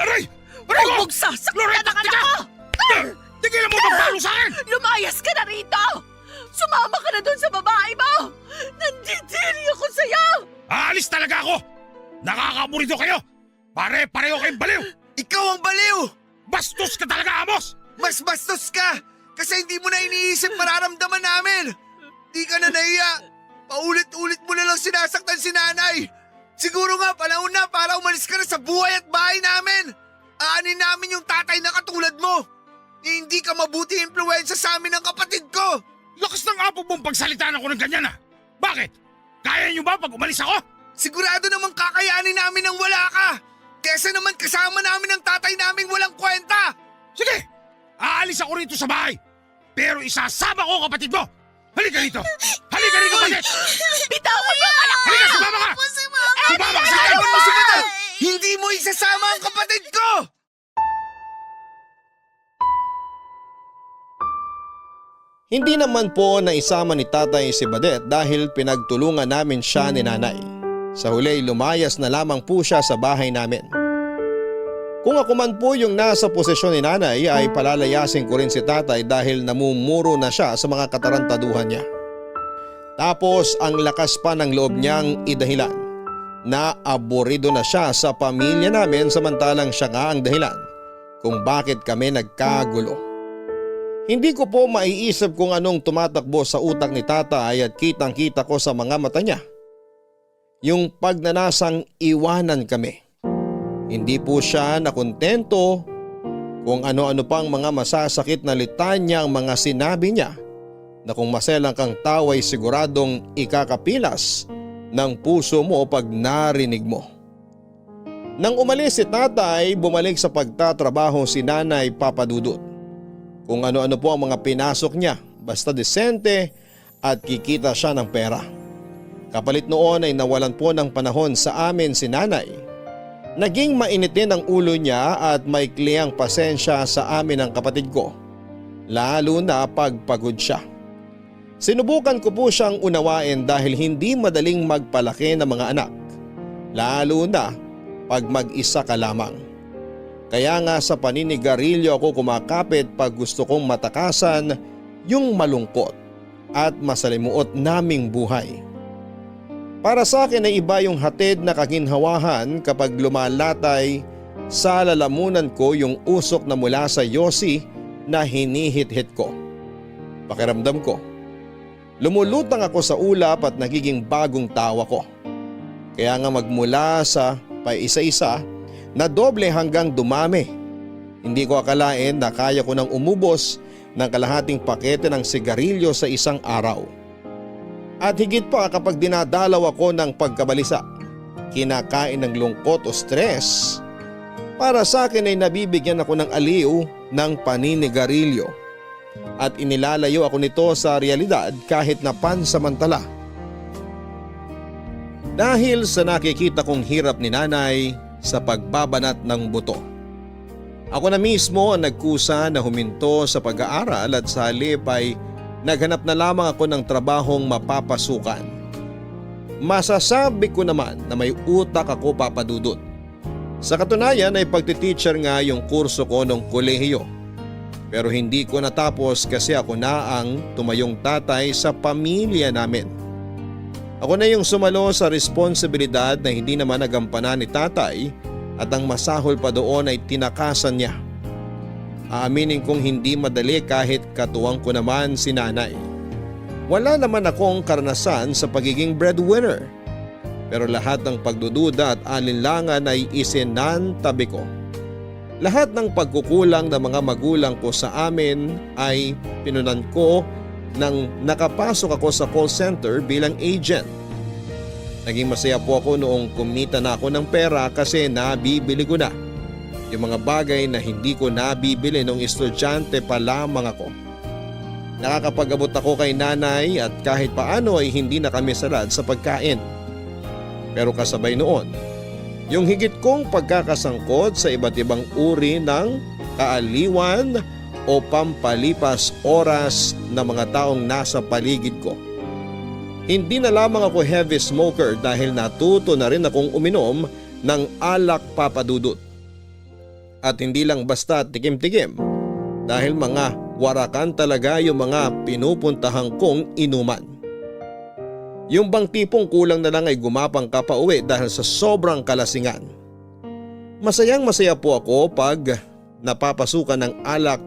Aray! Aray ko! Huwag sasaktan Loretta, ang anak tika! ko! Tigilan mo magpalo sa akin! Lumayas ka na rito! Sumama ka na doon sa babae mo! Nandidiri ako sa'yo! Aalis talaga ako! Nakakaburito kayo! Pare-pareho kayong baliw! Ikaw ang baliw. Bastos ka talaga, Amos! Mas bastos ka. Kasi hindi mo na iniisip mararamdaman namin. Di ka na nahiya. Paulit-ulit mo na lang sinasaktan si nanay. Siguro nga panahon na para umalis ka na sa buhay at bahay namin. Aanin namin yung tatay na katulad mo. Hindi ka mabuti impluwensya sa amin ng kapatid ko. Lakas ng apo mong pagsalitaan ako ng ganyan, ah! Bakit? Kaya niyo ba pag umalis ako? Sigurado namang kakayanin namin ng wala ka. Kesa naman kasama namin ang tatay naming walang kwenta. Sige! Aalis ako rito sa bahay. Pero isasama ko ang kapatid mo. Halika rito! Halika rito, Badet! Bitawan mo ang anak ko! Halika, sumama ka! Sumama ka sa akin! Hindi mo isasama ang kapatid ko! Hindi naman po naisama ni tatay si Badet dahil pinagtulungan namin siya ni nanay. Sa huli lumayas na lamang po siya sa bahay namin. Kung ako man po yung nasa posisyon ni nanay ay palalayasin ko rin si tatay dahil namumuro na siya sa mga katarantaduhan niya. Tapos ang lakas pa ng loob niyang idahilan na aburido na siya sa pamilya namin samantalang siya nga ang dahilan kung bakit kami nagkagulo. Hindi ko po maiisip kung anong tumatakbo sa utak ni tatay at kitang kita ko sa mga mata niya. Yung pagnanasang iwanan kami. Hindi po siya nakontento kung ano-ano pang mga masasakit na litanya ang mga sinabi niya na kung maselang kang tao ay siguradong ikakapilas ng puso mo pag narinig mo. Nang umalis si tatay, bumalik sa pagtatrabaho si nanay Papadudut. Kung ano-ano po ang mga pinasok niya, basta desente at kikita siya ng pera. Kapalit noon ay nawalan po ng panahon sa amin si nanay. Naging mainitin ang ulo niya at maikli ang pasensya sa amin ng kapatid ko. Lalo na pagpagod siya. Sinubukan ko po siyang unawain dahil hindi madaling magpalaki ng mga anak. Lalo na pag mag-isa ka lamang. Kaya nga sa paninigarilyo ako kumakapit pag gusto kong matakasan yung malungkot at masalimuot naming buhay. Para sa akin ay iba yung hatid na kaginhawahan kapag lumalatay sa lalamunan ko yung usok na mula sa yosi na hinihit-hit ko. Pakiramdam ko, lumulutang ako sa ulap at nagiging bagong tawa ko. Kaya nga magmula sa paisa-isa na doble hanggang dumami. Hindi ko akalain na kaya ko nang umubos ng kalahating pakete ng sigarilyo sa isang araw. At higit pa kapag dinadalaw ako ng pagkabalisa, kinakain ng lungkot o stress. Para sa akin ay nabibigyan ako ng aliw ng paninigarilyo. At inilalayo ako nito sa realidad kahit na pansamantala. Dahil sa nakikita kong hirap ni nanay sa pagbabanat ng buto. Ako na mismo ang nagkusa na huminto sa pag-aaral at sa halip ay naghanap na lamang ako ng trabahong mapapasukan. Masasabi ko naman na may utak ako, Papadudut. Sa katunayan ay pagtiteacher nga yung kurso ko nung kolehiyo. Pero hindi ko natapos kasi ako na ang tumayong tatay sa pamilya namin. Ako na yung sumalo sa responsibilidad na hindi naman nagampanan ni tatay at ang masahol pa doon ay tinakasan niya. Aaminin kong hindi madali kahit katuwang ko naman si nanay. Wala naman akong karanasan sa pagiging breadwinner. Pero lahat ng pagdududa at alinlangan ay isinantabi ko. Lahat ng pagkukulang ng mga magulang ko sa amin ay pinunan ko nang nakapasok ako sa call center bilang agent. Naging masaya po ako noong kumita na ako ng pera kasi nabibili ko na yung mga bagay na hindi ko nabibili nung estudyante pa lamang ako. Nakakapag-abot ako kay nanay at kahit paano ay hindi na kami salad sa pagkain. Pero kasabay noon, yung higit kong pagkakasangkot sa iba't ibang uri ng kaaliwan o pampalipas oras ng mga taong nasa paligid ko. Hindi na lamang ako heavy smoker dahil natuto na rin akong uminom ng alak, Papadudut. At hindi lang basta tikim-tikim dahil mga warakan talaga yung mga pinupuntahan kong inuman. Yung bang tipong kulang na lang ay gumapang ka pa uwi dahil sa sobrang kalasingan. Masayang masaya po ako pag napapasukan ng alak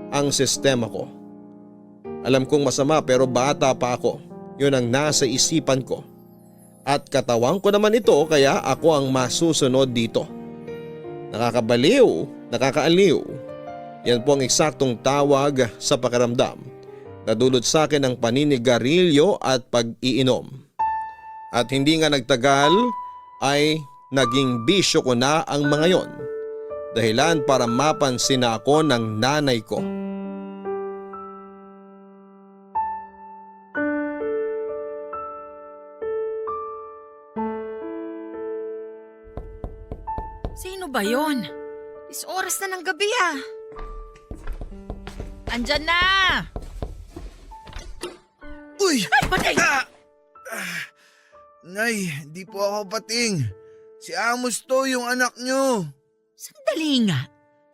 ang sistema ko. Alam kong masama pero bata pa ako. Yun ang nasa isipan ko. At katawan ko naman ito kaya ako ang masusunod dito. Nakakabaliw, nakakaaliw. Yan po ang eksaktong tawag sa pakiramdam na dulot sa akin ng paninigarilyo at pag-iinom. At hindi nga nagtagal ay naging bisyo ko na ang mga yon. Dahilan para mapansin na ako ng nanay ko. Sino ba yon? Is oras na ng gabi ah. Andyan na! Uy! Ay, patay! Nay, di po ako pating. Si Amos to, yung anak nyo. Sandali nga.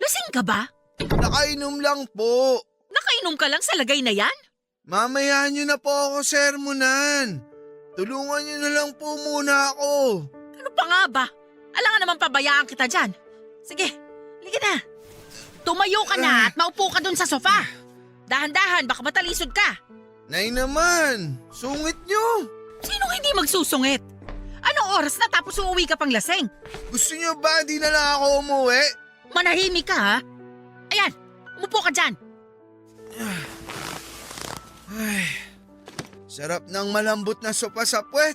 Lasing ka ba? Nakainom lang po. Nakainom ka lang sa lagay na yan? Mamaya nyo na po ako sermonan. Tulungan nyo na lang po muna ako. Ano pa nga ba? Alangan naman pabayaan kita dyan. Sige, halika na. Tumayo ka na at maupo ka dun sa sofa. Dahan-dahan, baka matalisod ka. Nay naman, sungit nyo. Sinong hindi magsusungit? Anong oras na tapos uuwi ka pang lasing? Gusto nyo ba di na lang ako umuwi? Manahimik ka ha? Ayan, umupo ka dyan. Ay, sarap ng malambot na sopa sa puwet.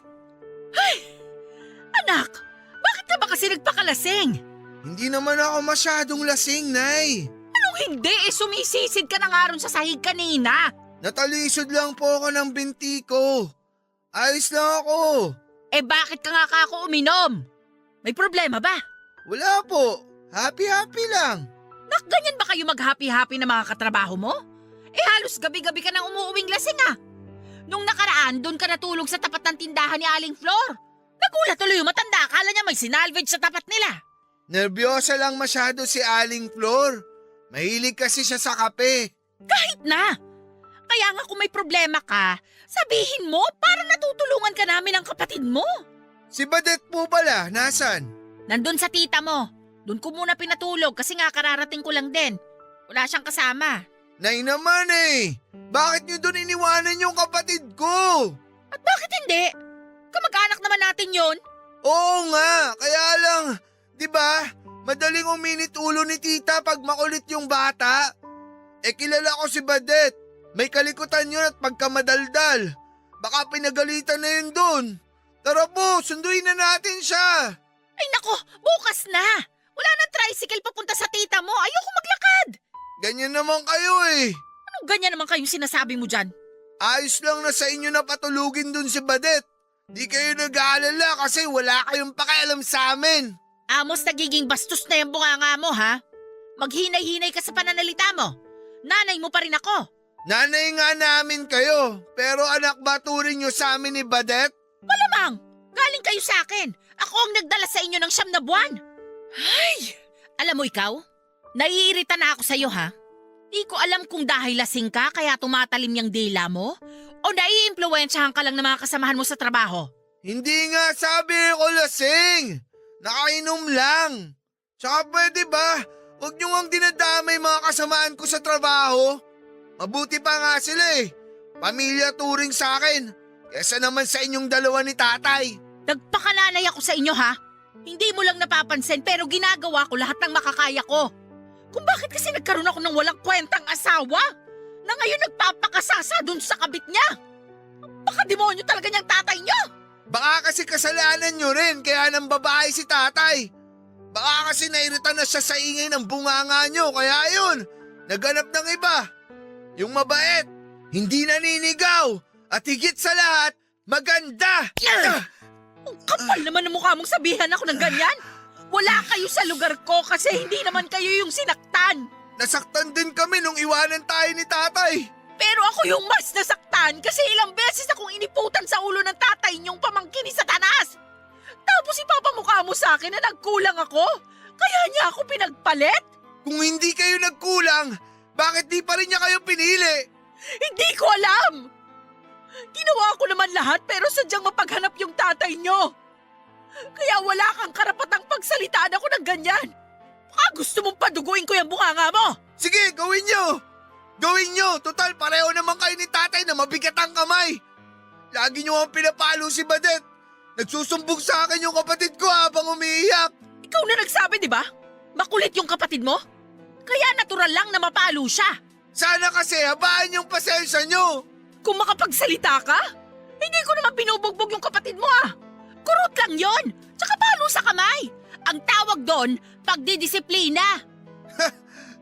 Anak, bakit ka ba kasi nagpakalasing? Hindi naman ako masyadong lasing, Nay. Anong hindi? Sumisisid ka na nga ron sa sahig kanina. Natalisod lang po ako ng binti ko. Ayos lang ako. Bakit ka nga kako uminom? May problema ba? Wala po. Happy-happy lang. Nak, ganyan ba kayo mag-happy-happy na mga katrabaho mo? Halos gabi-gabi ka nang umuuwing lasing ah. Nung nakaraan, doon ka natulog sa tapat ng tindahan ni Aling Flor. Nagulat tuloy yung matanda, akala niya may sinalvage sa tapat nila. Nervyosa lang masyado si Aling Flor. Mahilig kasi siya sa kape. Kahit na. Kaya nga kung may problema ka, sabihin mo para natutulungan ka namin ng kapatid mo. Si Badet po pala, nasan? Nandun sa tita mo. Doon ko muna pinatulog kasi nga kararating ko lang din. Wala siyang kasama. Nay naman eh. Bakit niyo doon iniwanan yung kapatid ko? At bakit hindi? Kamag-anak naman natin yon. Oo nga, kaya lang, di ba? Madaling uminit ulo ni tita pag makulit yung bata. Kilala ko si Badet. May kalikutan yun at pagkamadaldal. Baka pinagalitan na yun doon. Tara po, sunduin na natin siya. Ay nako, bukas na. Wala nang tricycle papunta sa tita mo. Ayoko maglakad. Ganyan naman kayo eh. Anong ganyan naman kayong sinasabi mo dyan? Ayos lang na sa inyo na patulugin dun si Badet. Di kayo nag-aalala kasi wala kayong pakialam sa amin. Amos, nagiging bastos na yung bunganga mo ha? Maghinay-hinay ka sa pananalita mo. Nanay mo pa rin ako. Nanay nga namin kayo, pero anak ba turing nyo sa amin ni Badet? Malamang, galing kayo sa akin. Ako ang nagdala sa inyo ng 9 na buwan. Ay! Alam mo ikaw, naiirita na ako sa iyo ha? Di ko alam kung dahil lasing ka kaya tumatalim yung dila mo o naiimpluwensyahan ka lang ng mga kasamahan mo sa trabaho. Hindi nga sabi ko lasing. Nakainom lang. Tsaka pwede ba, huwag nyo ngang dinadamay mga kasamaan ko sa trabaho. Mabuti pa nga sila eh. Pamilya turing sa akin. Kesa naman sa inyong dalawa ni tatay. Nagpakalanay ako sa inyo ha? Hindi mo lang napapansin pero ginagawa ko lahat ng makakaya ko. Kung bakit kasi nagkaroon ako ng walang kwentang asawa na ngayon nagpapakasasa dun sa kabit niya. Baka demonyo talaga niyang tatay niyo. Baka kasi kasalanan nyo rin kaya nang babae si tatay. Baka kasi nairita na siya sa ingay ng bunganga nyo kaya yun, naghanap ng iba. Yung mabait, hindi naninigaw, at higit sa lahat, maganda. Ang kapal naman ng mukha mong sabihan ako ng ganyan. Wala kayo sa lugar ko kasi hindi naman kayo yung sinaktan. Nasaktan din kami nung iwanan tayo ni tatay. Pero ako yung mas nasaktan kasi ilang beses akong iniputan sa ulo ng tatay niyong pamangkin ni Satanas. Tapos ipapamukha mo sa akin na nagkulang ako? Kaya niya ako pinagpalit? Kung hindi kayo nagkulang, bakit di pa rin niya kayo pinili? Hindi ko alam! Ginawa ko naman lahat pero sadyang mapaghanap yung tatay niyo. Kaya wala kang karapatang pagsalitaan ako ng ganyan. Baka gusto mong paduguin ko yung bunganga mo. Sige, gawin niyo! Gawin niyo! Total, pareho naman kayo ni tatay na mabigat ang kamay. Lagi niyo ang pinapalo si Badet. Nagsusumbog sa akin yung kapatid ko habang umiiyak. Ikaw na nagsabi, di ba? Makulit yung kapatid mo? Kaya natural lang na mapalo siya. Sana kasi habaan yung pasensya niyo. Kung makapagsalita ka, hindi ko naman binubugbog yung kapatid mo ah. Kurot lang yon, tsaka palo sa kamay. Ang tawag doon, pagdidisiplina.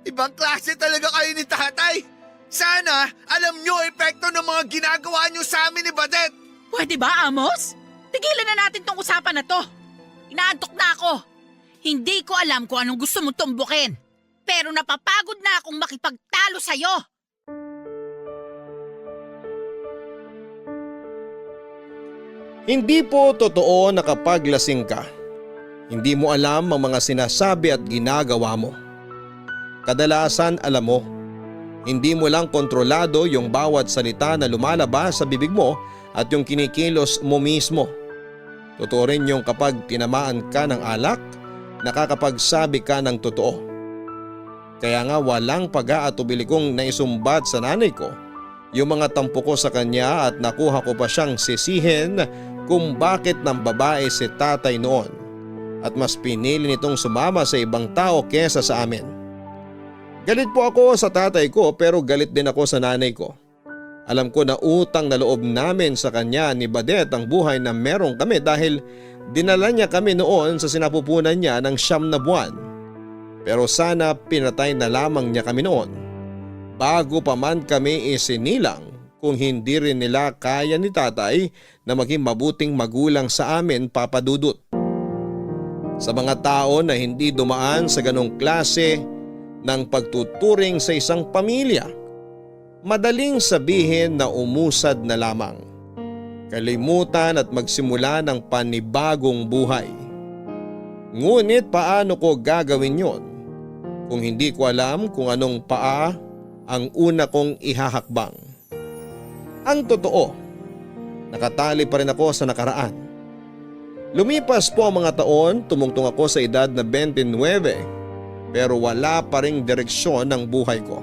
Ibang klase talaga kayo ni tatay. Sana alam niyo epekto ng mga ginagawa niyo sa amin ni Badet. Pwede ba, Amos? Tigilan na natin tong usapan na to. Inaantok na ako. Hindi ko alam kung anong gusto mong tumbukin. Pero napapagod na akong makipagtalo sa'yo. Hindi po totoo na kapag lasing ka, hindi mo alam ang mga sinasabi at ginagawa mo. Kadalasan alam mo, hindi mo lang kontrolado yung bawat salita na lumalabas sa bibig mo at yung kinikilos mo mismo. Totoo rin yung kapag tinamaan ka ng alak, nakakapagsabi ka ng totoo. Kaya nga walang pag-aatubili kong naisumbat sa nanay ko yung mga tampo ko sa kanya at nakuha ko pa siyang sisihin kung bakit ng babae si tatay noon at mas pinili nitong sumama sa ibang tao kesa sa amin. Galit po ako sa tatay ko pero galit din ako sa nanay ko. Alam ko na utang na loob namin sa kanya ni Badet ang buhay na meron kami dahil dinala niya kami noon sa sinapupunan niya ng 9 na buwan. Pero sana pinatay na lamang niya kami noon bago pa man kami isinilang kung hindi rin nila kaya ni tatay na maging mabuting magulang sa amin, Papa Dudut. Sa mga tao na hindi dumaan sa ganong klase ng pagtuturing sa isang pamilya, madaling sabihin na umusad na lamang, kalimutan at magsimula ng panibagong buhay. Ngunit paano ko gagawin yon kung hindi ko alam kung anong paa ang una kong ihahakbang? Ang totoo, nakatali pa rin ako sa nakaraan. Lumipas po ang mga taon, tumungtong ako sa edad na 29 pero wala pa ring direksyon ng buhay ko.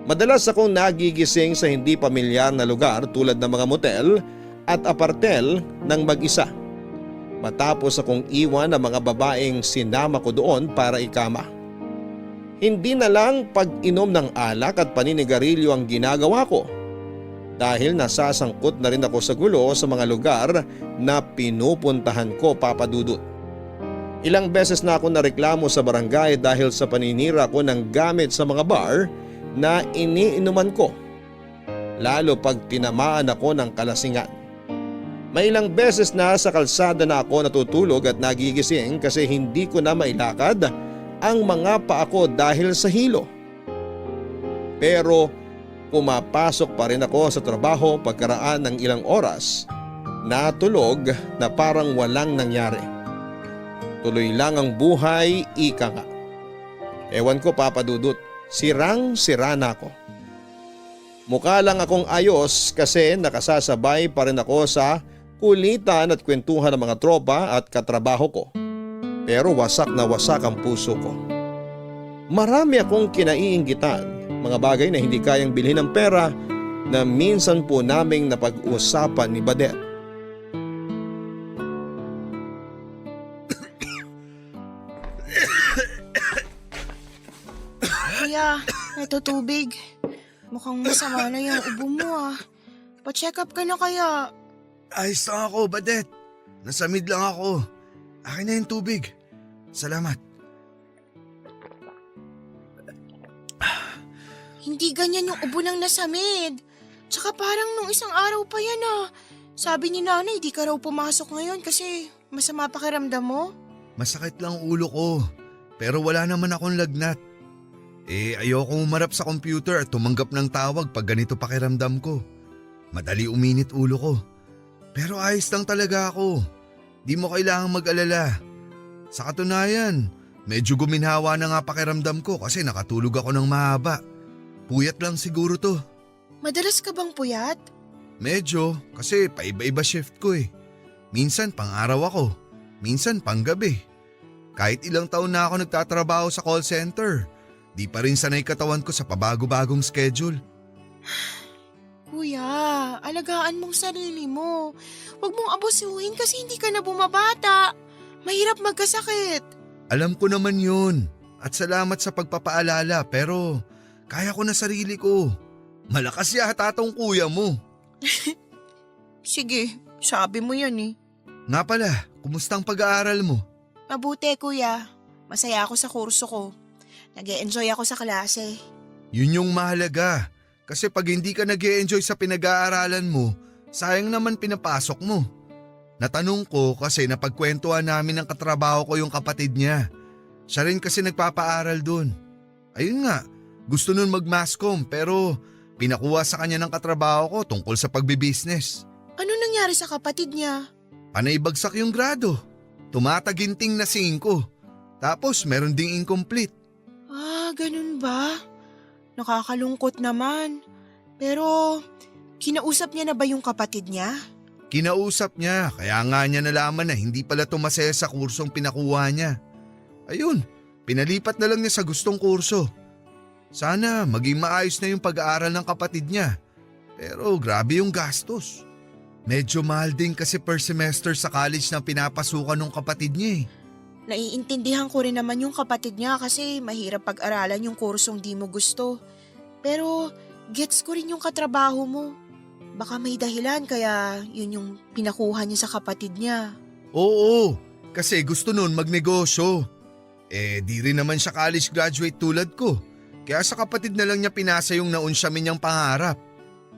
Madalas akong nagigising sa hindi pamilyar na lugar tulad ng mga motel at apartel ng mag-isa. Matapos akong iwan ang mga babaeng sinama ko doon para ikama. Hindi na lang pag-inom ng alak at paninigarilyo ang ginagawa ko dahil nasasangkot na rin ako sa gulo sa mga lugar na pinupuntahan ko, Papa Dudut. Ilang beses na ako nareklamo sa barangay dahil sa paninira ko ng gamit sa mga bar na iniinuman ko, lalo pag tinamaan ako ng kalasingan. May ilang beses na sa kalsada na ako natutulog at nagigising kasi hindi ko na mailakad ang mga paa ko dahil sa hilo. Pero pumapasok pa rin ako sa trabaho pagkaraan ng ilang oras, natulog na parang walang nangyari. Tuloy lang ang buhay, ika nga. Ewan ko, Papa Dudut, sirang-sira na ako. Mukha lang akong ayos kasi nakasasabay pa rin ako sa kulitan at kwentuhan ng mga tropa at katrabaho ko. Pero wasak na wasak ang puso ko. Marami akong kinaiinggitan, mga bagay na hindi kayang bilhin ng pera na minsan po naming napag-usapan ni Badet. Kuya, natutubig. Mukhang masama na yung ubo mo ah. Pa-check up ka na kaya. Ayos lang ako, Badet. Nasamid lang ako. Akin na yung tubig. Salamat. Hindi ganyan yung ubo ng nasamid. Tsaka parang nung isang araw pa yan ah. Sabi ni nanay di ka raw pumasok ngayon kasi masama pakiramdam mo. Masakit lang ulo ko. Pero wala naman akong lagnat. Ayoko umarap sa computer at tumanggap ng tawag pag ganito pakiramdam ko. Madali uminit ulo ko. Pero ayos lang talaga ako. Di mo kailangang mag-alala. Sa katunayan, medyo guminhawa na nga pakiramdam ko kasi nakatulog ako ng mahaba. Puyat lang siguro to. Madalas ka bang puyat? Medyo, kasi paiba-iba shift ko eh. Minsan pang-araw ako, minsan pang-gabi. Kahit ilang taon na ako nagtatrabaho sa call center, di pa rin sanay katawan ko sa pabago-bagong schedule. Kuya, alagaan mong sarili mo. Huwag mong abusuhin kasi hindi ka na bumabata. Mahirap magkasakit. Alam ko naman yun at salamat sa pagpapaalala pero kaya ko na sarili ko. Malakas yata tong kuya mo. Sige, sabi mo yan eh. Nga pala, kumusta ang pag-aaral mo? Mabuti kuya. Masaya ako sa kurso ko. Nag-e-enjoy ako sa klase. Yun yung mahalaga. Kasi pag hindi ka nag-e-enjoy sa pinag-aaralan mo, sayang naman pinapasok mo. Natanong ko kasi napagkwentuhan namin ng katrabaho ko yung kapatid niya. Siya rin kasi nagpapaaral dun. Ayun nga, gusto nun mag-masscom pero pinakuha sa kanya ng katrabaho ko tungkol sa pagbibusiness. Ano nangyari sa kapatid niya? Panay bagsak yung grado. Tumataginting na 5. Tapos meron ding incomplete. Ah, ganun ba? Nakakalungkot naman. Pero, kinausap niya na ba yung kapatid niya? Kinausap niya kaya nga niya nalaman na hindi pala tumasaya sa kursong pinakuha niya. Ayun, pinalipat na lang niya sa gustong kurso. Sana maging maayos na yung pag-aaral ng kapatid niya. Pero grabe yung gastos. Medyo mahal din kasi per semester sa college na pinapasukan ng kapatid niya eh. Naiintindihan ko rin naman yung kapatid niya kasi mahirap pag-aralan yung kursong di mo gusto. Pero gets ko rin yung katrabaho mo. Baka may dahilan kaya yun yung pinakuha niya sa kapatid niya. Oo, kasi gusto nun magnegosyo. Di rin naman siya college graduate tulad ko. Kaya sa kapatid na lang niya pinasa yung naunsyamin niyang pangarap.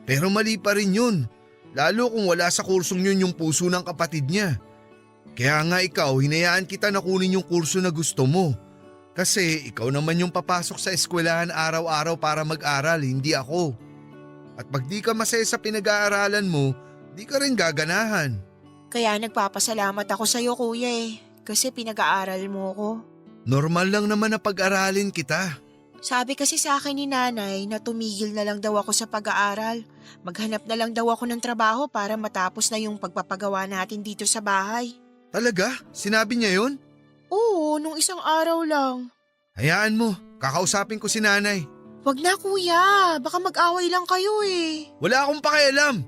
Pero mali pa rin yun. Lalo kung wala sa kursong yun yung puso ng kapatid niya. Kaya nga ikaw, hinayaan kita na kunin yung kurso na gusto mo. Kasi ikaw naman yung papasok sa eskwelahan araw-araw para mag-aral, hindi ako. At pag di ka masaya sa pinag-aaralan mo, di ka rin gaganahan. Kaya nagpapasalamat ako sa'yo kuya kasi pinag-aaral mo ko. Normal lang naman na pag-aralin kita. Sabi kasi sa akin ni nanay na tumigil na lang daw ako sa pag-aaral. Maghanap na lang daw ako ng trabaho para matapos na yung pagpapagawa natin dito sa bahay. Talaga? Sinabi niya yun? Oo, nung isang araw lang. Hayaan mo, kakausapin ko si nanay. Wag na kuya, baka mag-away lang kayo Wala akong pakialam.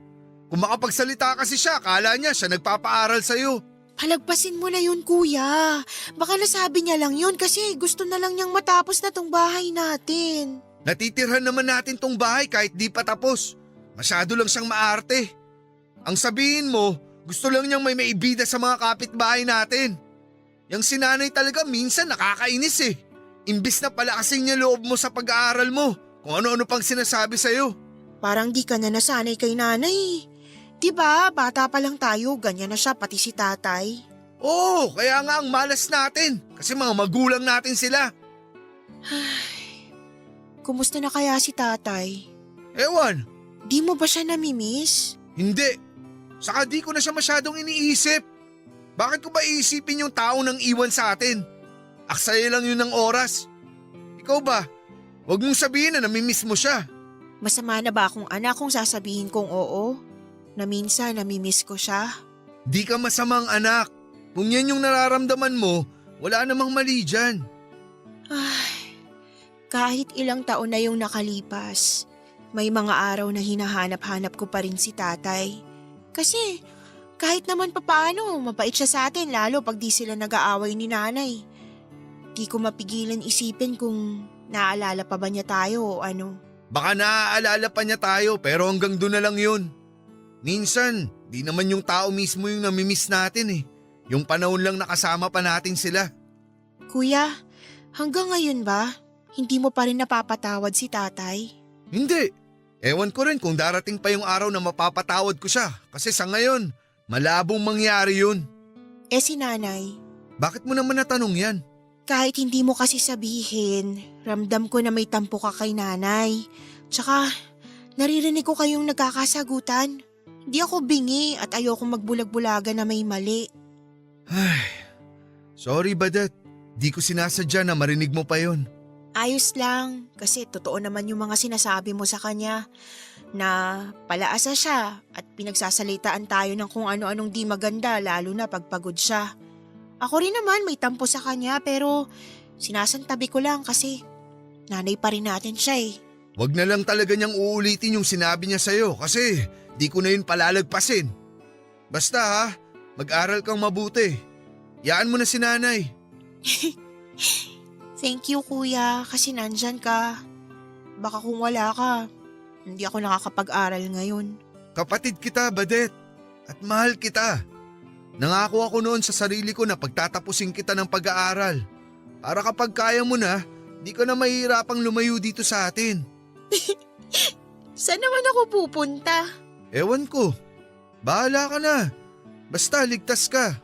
Kung makapagsalita kasi siya, akala niya siya nagpapaaral sa'yo. Palagpasin mo na yun kuya. Baka nasabi niya lang yun kasi gusto na lang niyang matapos na tong bahay natin. Natitirhan naman natin tong bahay kahit di pa tapos. Masyado lang siyang maarte. Ang sabihin mo, gusto lang niyang may maibida sa mga kapitbahay natin. Yang sinanay talaga minsan nakakainis Imbis na palakasin niya loob mo sa pag-aaral mo, kung ano-ano pang sinasabi sa'yo. Parang di ka na nasanay kay nanay. Diba, bata pa lang tayo, ganyan na siya pati si tatay. Oo, kaya nga ang malas natin kasi mga magulang natin sila. Kumusta na kaya si tatay? Ewan, Di mo ba siya namimiss? hindi. Saka di ko na siya masyadong iniisip. Bakit ko ba iisipin yung tao nang iwan sa atin? Aksaya lang yun ng oras. Ikaw ba? Huwag mong sabihin na namimiss mo siya. Masama na ba akong anak kung sasabihin kong oo? Na minsan namimiss ko siya? Di ka masamang anak. Kung yan yung nararamdaman mo, wala namang mali dyan. Ay, kahit ilang taon na yung nakalipas, may mga araw na hinahanap-hanap ko pa rin si tatay. Kasi kahit naman papaano, mabait siya sa atin lalo pag di sila nag-aaway ni nanay. Di ko mapigilan isipin kung naaalala pa ba niya tayo o ano. Baka naaalala pa niya tayo pero hanggang doon na lang yun. Minsan, di naman yung tao mismo yung namimiss natin Yung panahon lang nakasama pa natin sila. Kuya, hanggang ngayon ba, hindi mo pa rin napapatawad si tatay? Hindi. Ewan ko rin kung darating pa yung araw na mapapatawad ko siya. Kasi sa ngayon, malabong mangyari yun. Si nanay, Bakit mo naman natanong yan? kahit hindi mo kasi sabihin, ramdam ko na may tampo ka kay nanay. Tsaka, naririnig ko kayong nagkakasagutan. Di ako bingi at ayokong magbulag-bulaga na may mali. Sorry Badet, di ko sinasadya na marinig mo pa yon. Ayos lang, kasi totoo naman yung mga sinasabi mo sa kanya na palaasa siya at pinagsasalitaan tayo ng kung ano-anong di maganda lalo na pagpagod siya. Ako rin naman may tampo sa kanya pero sinasantabi ko lang kasi nanay pa rin natin siya Wag na lang talaga niyang uulitin yung sinabi niya sa'yo kasi di ko na yun palalagpasin. Basta mag-aral kang mabuti. Yaan mo na si nanay. Thank you kuya kasi nandyan ka. Baka kung wala ka, hindi ako nakakapag-aral ngayon. Kapatid kita, Badet. At mahal kita. Nangako ako noon sa sarili ko na pagtatapusin kita ng pag-aaral. Para kapag kaya mo na, di ka na mahihirapang lumayo dito sa atin. Saan naman ako pupunta? Ewan ko. Bahala ka na. Basta ligtas ka.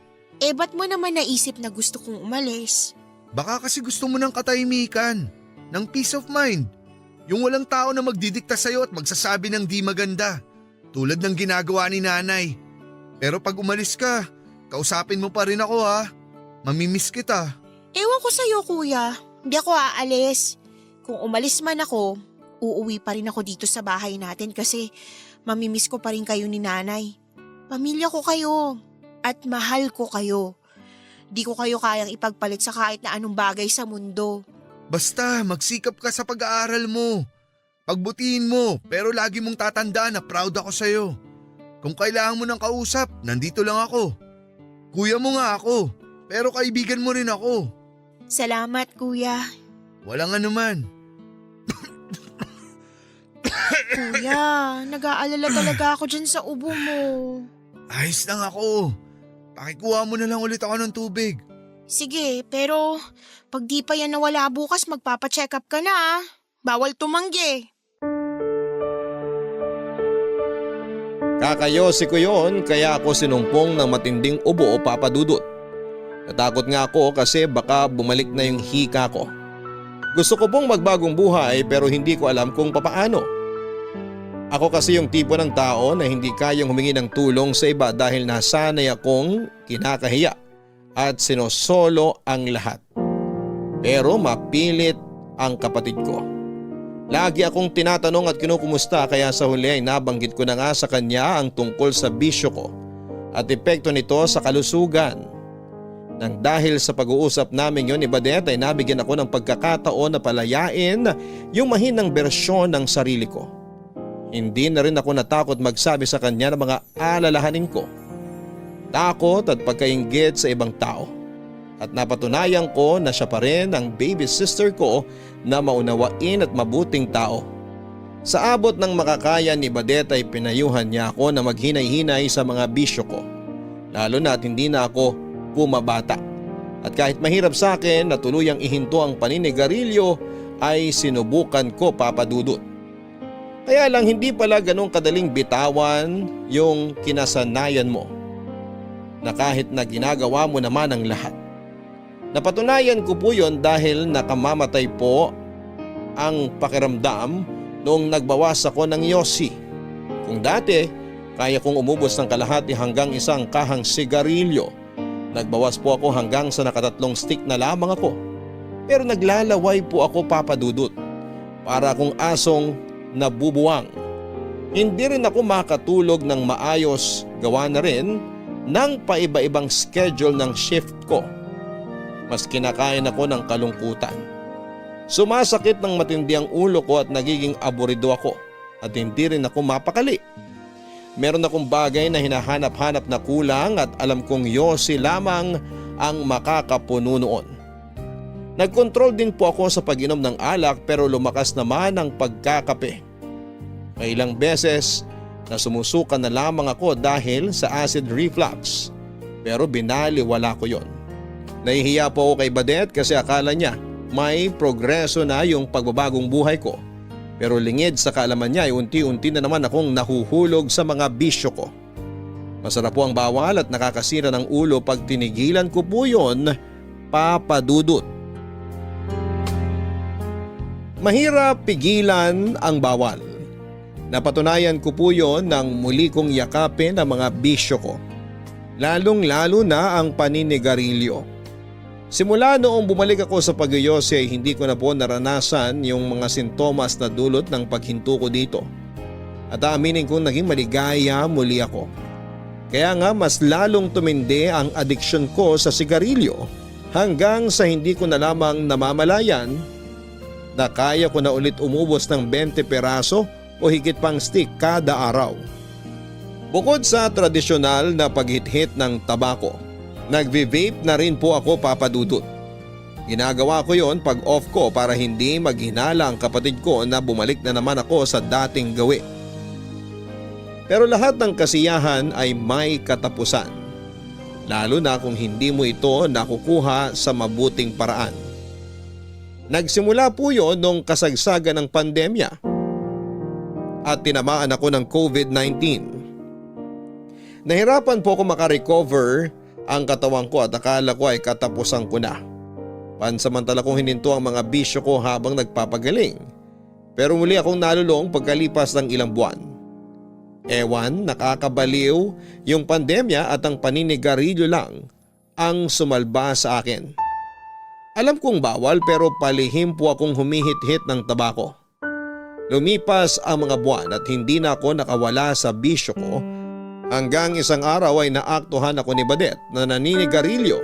Ba't mo naman naisip na gusto kong umalis? Baka kasi gusto mo ng katahimikan, ng peace of mind. Yung walang tao na magdidikta sa'yo at magsasabi ng di maganda. Tulad ng ginagawa ni nanay. Pero pag umalis ka, kausapin mo pa rin ako ha. Mamimiss kita. Ewan ko sa'yo kuya, hindi ako aalis. Kung umalis man ako, uuwi pa rin ako dito sa bahay natin kasi mamimiss ko pa rin kayo ni nanay. Pamilya ko kayo at mahal ko kayo. Di ko kayo kayang ipagpalit sa kahit na anong bagay sa mundo. Basta magsikap ka sa pag-aaral mo. Pagbutihin mo pero lagi mong tatandaan na proud ako sa'yo. Kung kailangan mo ng kausap, nandito lang ako. Kuya mo nga ako, pero kaibigan mo rin ako. Salamat kuya. Walang anuman. Kuya, nag-aalala talaga ako dyan sa ubo mo. Ayos lang ako. Pakikuha mo na lang ulit ako ng tubig. Sige, pero pag di pa yan nawala bukas, magpapacheck up ka na ah. Bawal tumanggi. Kakayosi ko yon kaya ako sinumpong ng matinding ubo o papadudot. Natakot nga ako kasi baka bumalik na yung hika ko. Gusto ko pong magbagong buhay pero hindi ko alam kung papaano. Ako kasi yung tipo ng tao na hindi kayang humingi ng tulong sa iba dahil nasanay akong kinakahiya at sinosolo ang lahat. Pero mapilit ang kapatid ko. Lagi akong tinatanong at kinukumusta kaya sa huli ay nabanggit ko na nga sa kanya ang tungkol sa bisyo ko at epekto nito sa kalusugan. Nang dahil sa pag-uusap namin yon ni Badet ay nabigyan ako ng pagkakataon na palayain yung mahinang bersyon ng sarili ko. Hindi na rin ako natakot magsabi sa kanya ng mga alalahanin ko. Takot at pagkainggit sa ibang tao. At napatunayan ko na siya pa rin ang baby sister ko na maunawain at mabuting tao. Sa abot ng makakaya ni Badet ay pinayuhan niya ako na maghinay-hinay sa mga bisyo ko. Lalo na at hindi na ako bumabata. At kahit mahirap sa akin na tuluyang ihinto ang paninigarilyo ay sinubukan ko papadudot. Kaya lang hindi pala ganong kadaling bitawan yung kinasanayan mo na kahit na ginagawa mo naman ang lahat. Napatunayan ko po yon dahil nakamamatay po ang pakiramdam noong nagbawas ako ng yosi. Kung dati kaya kong umubos ng kalahati hanggang isang kahang sigarilyo, nagbawas po ako hanggang sa nakatatlong stick na lamang ako. Pero naglalaway po ako papadudot para akong asong nabubuwang. Hindi rin ako makatulog ng maayos, gawa na rin ng paiba-ibang schedule ng shift ko. Mas kinakain ako ng kalungkutan. Sumasakit ng matindi ang ulo ko at nagiging aburido ako at hindi rin ako mapakali. Meron akong bagay na hinahanap-hanap na kulang at alam kong yosi lamang ang makakapuno noon. Nagkontrol din po ako sa pag-inom ng alak pero lumakas naman ang pagkakape. May ilang beses na sumusuka na lamang ako dahil sa acid reflux pero binaliwala ko yon. Nahihiya po ako kay Badet kasi akala niya may progreso na yung pagbabagong buhay ko. Pero lingid sa kaalaman niya ay unti-unti na naman akong nahuhulog sa mga bisyo ko. Masarap po ang bawal at nakakasira ng ulo pag tinigilan ko po yon, papadudot. Mahirap pigilan ang bawal. Napatunayan ko po yon nang muli kong yakapin ang mga bisyo ko. Lalong-lalo na ang paninigarilyo. Simula noong bumalik ako sa pag-yosi ay hindi ko na po naranasan yung mga sintomas na dulot ng paghinto ko dito. At aaminin kong naging maligaya muli ako. Kaya nga mas lalong tumindi ang addiction ko sa sigarilyo hanggang sa hindi ko na lamang namamalayan na kaya ko na ulit umubos ng 20 peraso o higit pang stick kada araw. Bukod sa tradisyonal na paghit-hit ng tabako, nagvi-vape na rin po ako papadudot. Ginagawa ko yon pag off ko para hindi maghinala ang kapatid ko na bumalik na naman ako sa dating gawi. Pero lahat ng kasiyahan ay may katapusan. Lalo na kung hindi mo ito nakukuha sa mabuting paraan. Nagsimula po yon noong kasagsagan ng pandemya at tinamaan ako ng COVID-19. Nahirapan po ako makarecover ang katawan ko at akala ko ay katapusan ko na. Pansamantala kong hininto ang mga bisyo ko habang nagpapagaling. Pero muli akong nalulong pagkalipas ng ilang buwan. Ewan, nakakabaliw yung pandemya at ang paninigarilyo lang ang sumalba sa akin. Alam kong bawal pero palihim po akong humihit-hit ng tabako. Lumipas ang mga buwan at hindi na ako nakawala sa bisyo ko hanggang isang araw ay naaktuhan ako ni Badet na naninigarilyo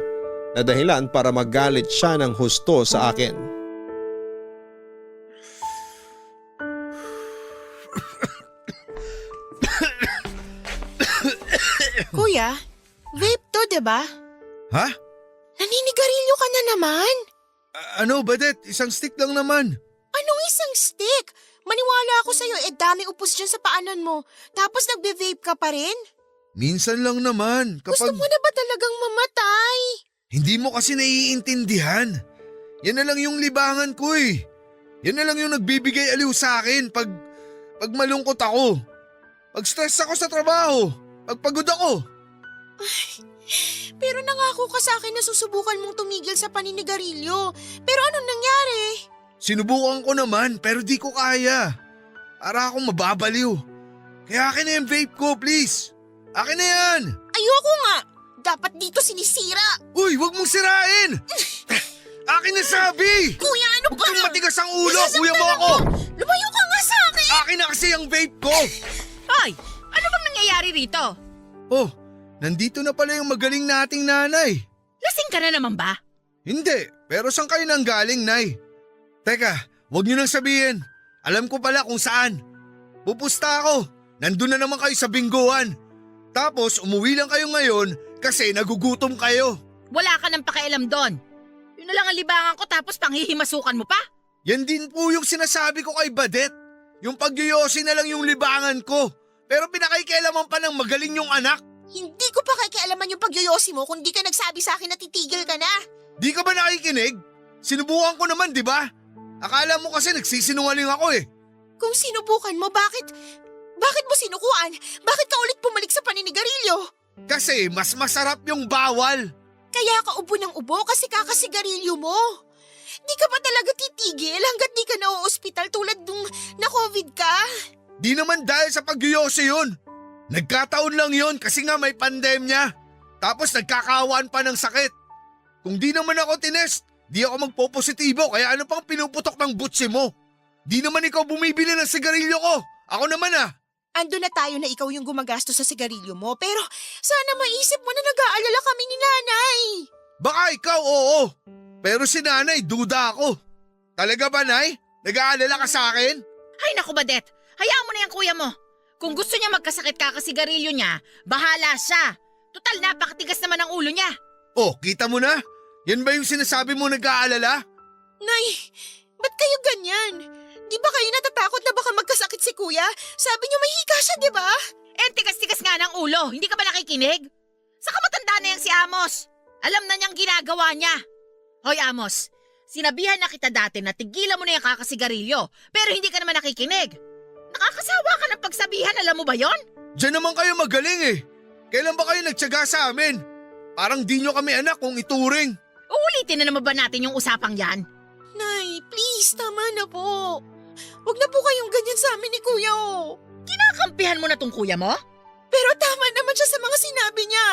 na dahilan para magalit siya ng husto sa akin. Kuya, vape to, diba? Ha? Naninigarilyo ka na naman? Ano, Badet? Isang stick lang naman. Anong isang stick? Maniwala ako sa'yo, daming upos dyan sa paanan mo. Tapos nagbe-vape ka pa rin? Minsan lang naman. Gusto mo na ba talagang mamatay? Hindi mo kasi naiintindihan. Yan na lang yung libangan ko eh. Yan na lang yung nagbibigay aliw sa akin pag malungkot ako. Pag stress ako sa trabaho. Pag pagod ako. Pero nangako ka sa akin na susubukan mong tumigil sa paninigarilyo. Pero anong nangyari? Sinubukan ko naman pero di ko kaya. Para akong mababaliw. Kaya akin na yung vape ko, please. Akin na yan. Ayoko nga. Dapat dito sinisira. Uy, wag mong sirain. Akin na sabi. Kuya, ano ba? Huwag kang matigas ang ulo. Nasasaktan Kuya mo ako. Lumayo ka nga sa akin. Akin na kasi ang vape ko. Hoy, ano bang nangyayari rito? Oh, nandito na pala yung magaling nating nanay. Lasing ka na naman ba? Hindi, pero saan kayo nang galing, Nay? Teka, wag niyo nang sabihin. Alam ko pala kung saan. Pupusta ako. Nandun na naman kayo sa bingguan. Tapos umuwi lang kayo ngayon kasi nagugutom kayo. Wala ka nang pakialam doon. Yun na lang ang libangan ko tapos panghihimasukan mo pa? Yan din po yung sinasabi ko kay Badet. Yung pagyoyosi na lang yung libangan ko. Pero pinakaikialaman pa ng magaling yung anak. Hindi ko pa kakialaman yung pagyoyosi mo kung di ka nagsabi sa akin na titigil ka na. Di ka ba nakikinig? Sinubukan ko naman, di ba? Akala mo kasi nagsisinungaling ako eh. Kung sinubukan mo, bakit mo sinukuan? Bakit ka ulit bumalik sa paninigarilyo? Kasi mas masarap yung bawal. Kaya ka ubo ng ubo kasi kakasigarilyo mo. Di ka ba talaga titigil hanggat di ka na-ospital tulad nung na-COVID ka? Di naman dahil sa pagyoyosi yun. Nagkataon lang yun kasi nga may pandemya. Tapos nagkakawaan pa ng sakit. Kung di naman ako tinest, di ako magpo-positibo kaya ano pang pinuputok ng butsi mo? Di naman ikaw bumibili ng sigarilyo ko. Ako naman ah. Ando na tayo na ikaw yung gumagastos sa sigarilyo mo pero sana maisip mo na nag-aalala kami ni nanay. Baka ikaw oo. Pero si nanay duda ako. Talaga ba, Nay? Nag-aalala ka sa akin? Ay naku Badet, hayaan mo na yung kuya mo. Kung gusto niya magkasakit kakasigarilyo niya, bahala siya. Total napakatigas naman ang ulo niya. Oh, kita mo na? Yan ba yung sinasabi mo nag-aalala? Nay, ba't kayo ganyan? Di ba kayo natatakot na baka magkasakit si kuya? Sabi niyo may hika siya, di ba? Eh, tigas-tigas nga ng ulo. Hindi ka ba nakikinig? Saka matanda na yang si Amos. Alam na niyang ginagawa niya. Hoy Amos, sinabihan na kita dati na tigilan mo na yung kakasigarilyo, pero hindi ka naman nakikinig. Nakakasawa ka ng pagsabihan, alam mo ba yon? Diyan naman kayo magaling eh. Kailan ba kayo nagtyaga sa amin? Parang di nyo kami anak kung ituring. Uulitin na naman ba natin yung usapang yan? Nay, please, tama na po. Huwag na po kayong ganyan sa amin ni kuya, oh. Kinakampihan mo na tong kuya mo? Pero tama naman siya sa mga sinabi niya.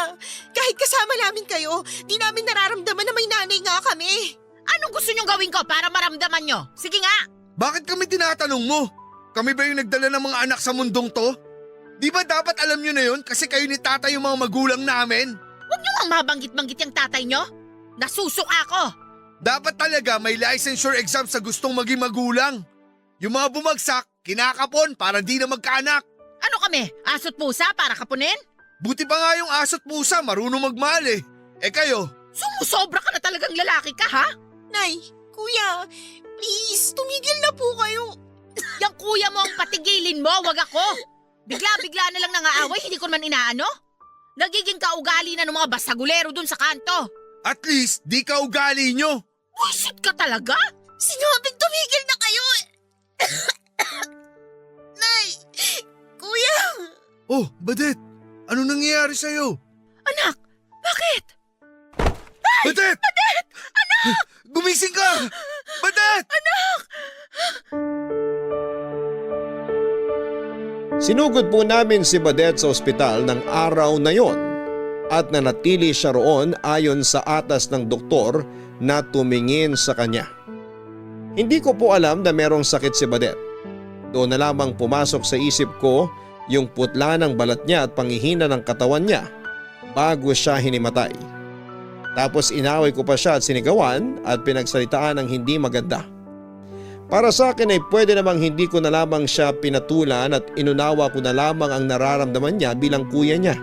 Kahit kasama namin kayo, di namin nararamdaman na may nanay nga kami. Anong gusto niyong gawin ko para maramdaman niyo? Sige nga! Bakit kami tinatanong mo? Kami ba yung nagdala ng mga anak sa mundong to? Di ba dapat alam nyo na yun kasi kayo ni tatay yung mga magulang namin? Huwag niyo ang mabanggit-banggit yung tatay niyo. Nasusuka ako. Dapat talaga may licensure exam sa gustong maging magulang. Yung mga bumagsak, kinakapon para di na magkaanak. Ano kami? Aso't pusa para kapunin? Buti pa nga yung aso't pusa marunong magmahal eh. Eh kayo? Sumusobra ka na talagang lalaki ka, ha? Nay, kuya, please, tumigil na po kayo. Yang kuya mo ang patigilin mo, wag ako. Bigla-bigla na lang nangaaway, hindi ko naman inaano. Nagiging kaugali na ng mga basagulero dun sa kanto. At least, di ka ugali nyo. Wisit ka talaga? Sinabing tumigil na kayo. Nay, kuya. Oh, Badet. Ano nangyayari sa'yo? Anak, bakit? Badet! Badet! Anak! Gumising ka! Badet! Sinugod po namin si Badet sa ospital ng araw na yon at nanatili siya roon ayon sa atas ng doktor na tumingin sa kanya. Hindi ko po alam na merong sakit si Badet. Doon na lamang pumasok sa isip ko yung putla ng balat niya at panghihina ng katawan niya bago siya hinimatay. Tapos inaway ko pa siya at sinigawan at pinagsalitaan ng hindi maganda. Para sa akin ay pwede namang hindi ko na lamang siya pinatulan at inunawa ko na lamang ang nararamdaman niya bilang kuya niya.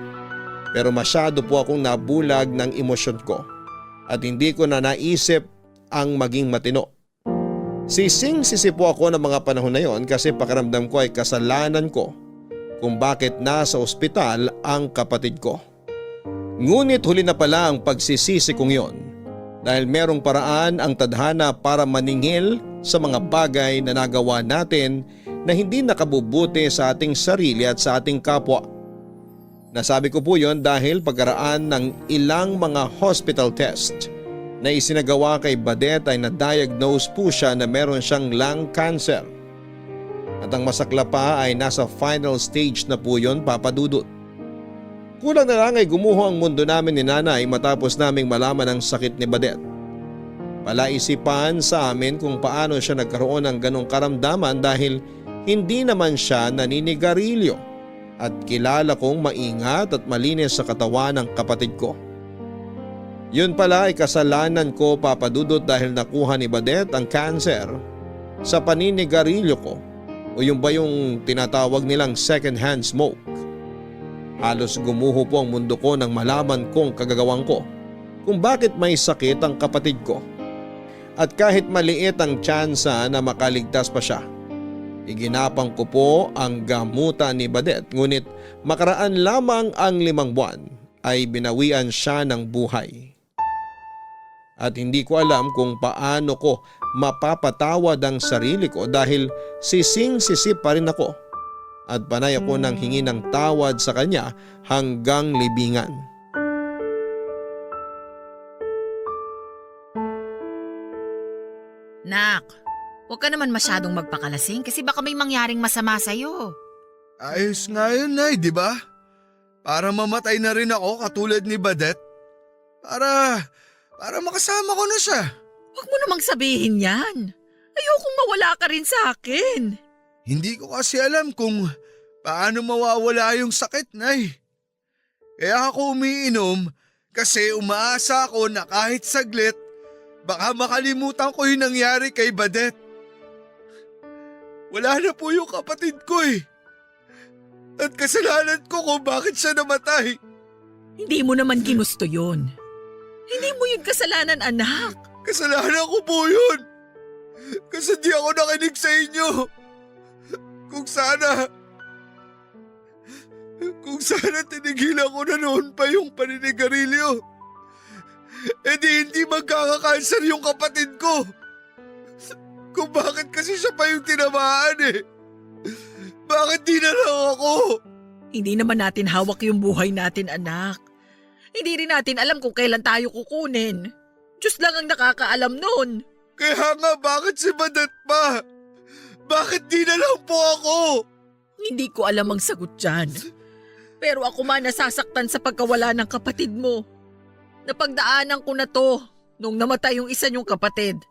Pero masyado po akong nabulag ng emosyon ko at hindi ko na naisip ang maging matino. Sising-sisi po ako ng mga panahon na yon kasi pakiramdam ko ay kasalanan ko kung bakit nasa ospital ang kapatid ko. Ngunit huli na pala ang pagsisisi kong yon dahil merong paraan ang tadhana para maningil sa mga bagay na nagawa natin na hindi nakabubuti sa ating sarili at sa ating kapwa. Nasabi ko po yon dahil pagkaraan ng ilang mga hospital test na isinagawa kay Badet ay na-diagnose po siya na meron siyang lung cancer. At ang masakla pa ay nasa final stage na po yon, Papa Dudut. Kulang na lang ay gumuho ang mundo namin ni nanay matapos naming malaman ang sakit ni Badet. Palaisipan sa amin kung paano siya nagkaroon ng ganong karamdaman dahil hindi naman siya naninigarilyo at kilala kong maingat at malinis sa katawan ng kapatid ko. Yun pala ay kasalanan ko, Papa Dudut, dahil nakuha ni Badet ang cancer sa paninigarilyo ko o yung ba yung tinatawag nilang second hand smoke. Halos gumuho po ang mundo ko nang malaman kong kagagawan ko kung bakit may sakit ang kapatid ko. At kahit maliit ang tsansa na makaligtas pa siya, iginapang ko po ang gamutan ni Badet ngunit makaraan lamang ang 5 buwan ay binawian siya ng buhay. At hindi ko alam kung paano ko mapapatawad ang sarili ko dahil sising-sisi pa rin ako. At panay ako nang hingi ng tawad sa kanya hanggang libingan. Nak, huwag ka naman masyadong magpakalasing kasi baka may mangyaring masama sa'yo. Ayos nga yun, Nay, di ba? Para mamatay na rin ako katulad ni Badet. Para makasama ko na siya. Huwag mo namang sabihin yan. Ayokong mawala ka rin sa akin. Hindi ko kasi alam kung paano mawawala yung sakit, Nay. Kaya ako umiinom kasi umaasa ako na kahit saglit, baka makalimutan ko yung nangyari kay Badet. Wala na po yung kapatid ko eh. At kasalanan ko kung bakit siya namatay. Hindi mo naman ginusto yun. Hindi mo yun kasalanan, anak. Kasalanan ko po yun. Kasi di ako nakinig sa inyo. Kung sana tinigilan ko na noon pa yung paninigarilyo, hindi magkakakanser yung kapatid ko. Kung bakit kasi siya pa yung tinamaan eh. Bakit di na lang ako? Hindi naman natin hawak yung buhay natin, anak. Hindi rin natin alam kung kailan tayo kukunin. Diyos lang ang nakakaalam nun. Kaya nga bakit si Badet pa? Bakit di na lang po ako? Hindi ko alam ang sagot dyan. Pero ako man nasasaktan sa pagkawala ng kapatid mo. Napagdaanan ko na to nung namatay yung isa niyong kapatid.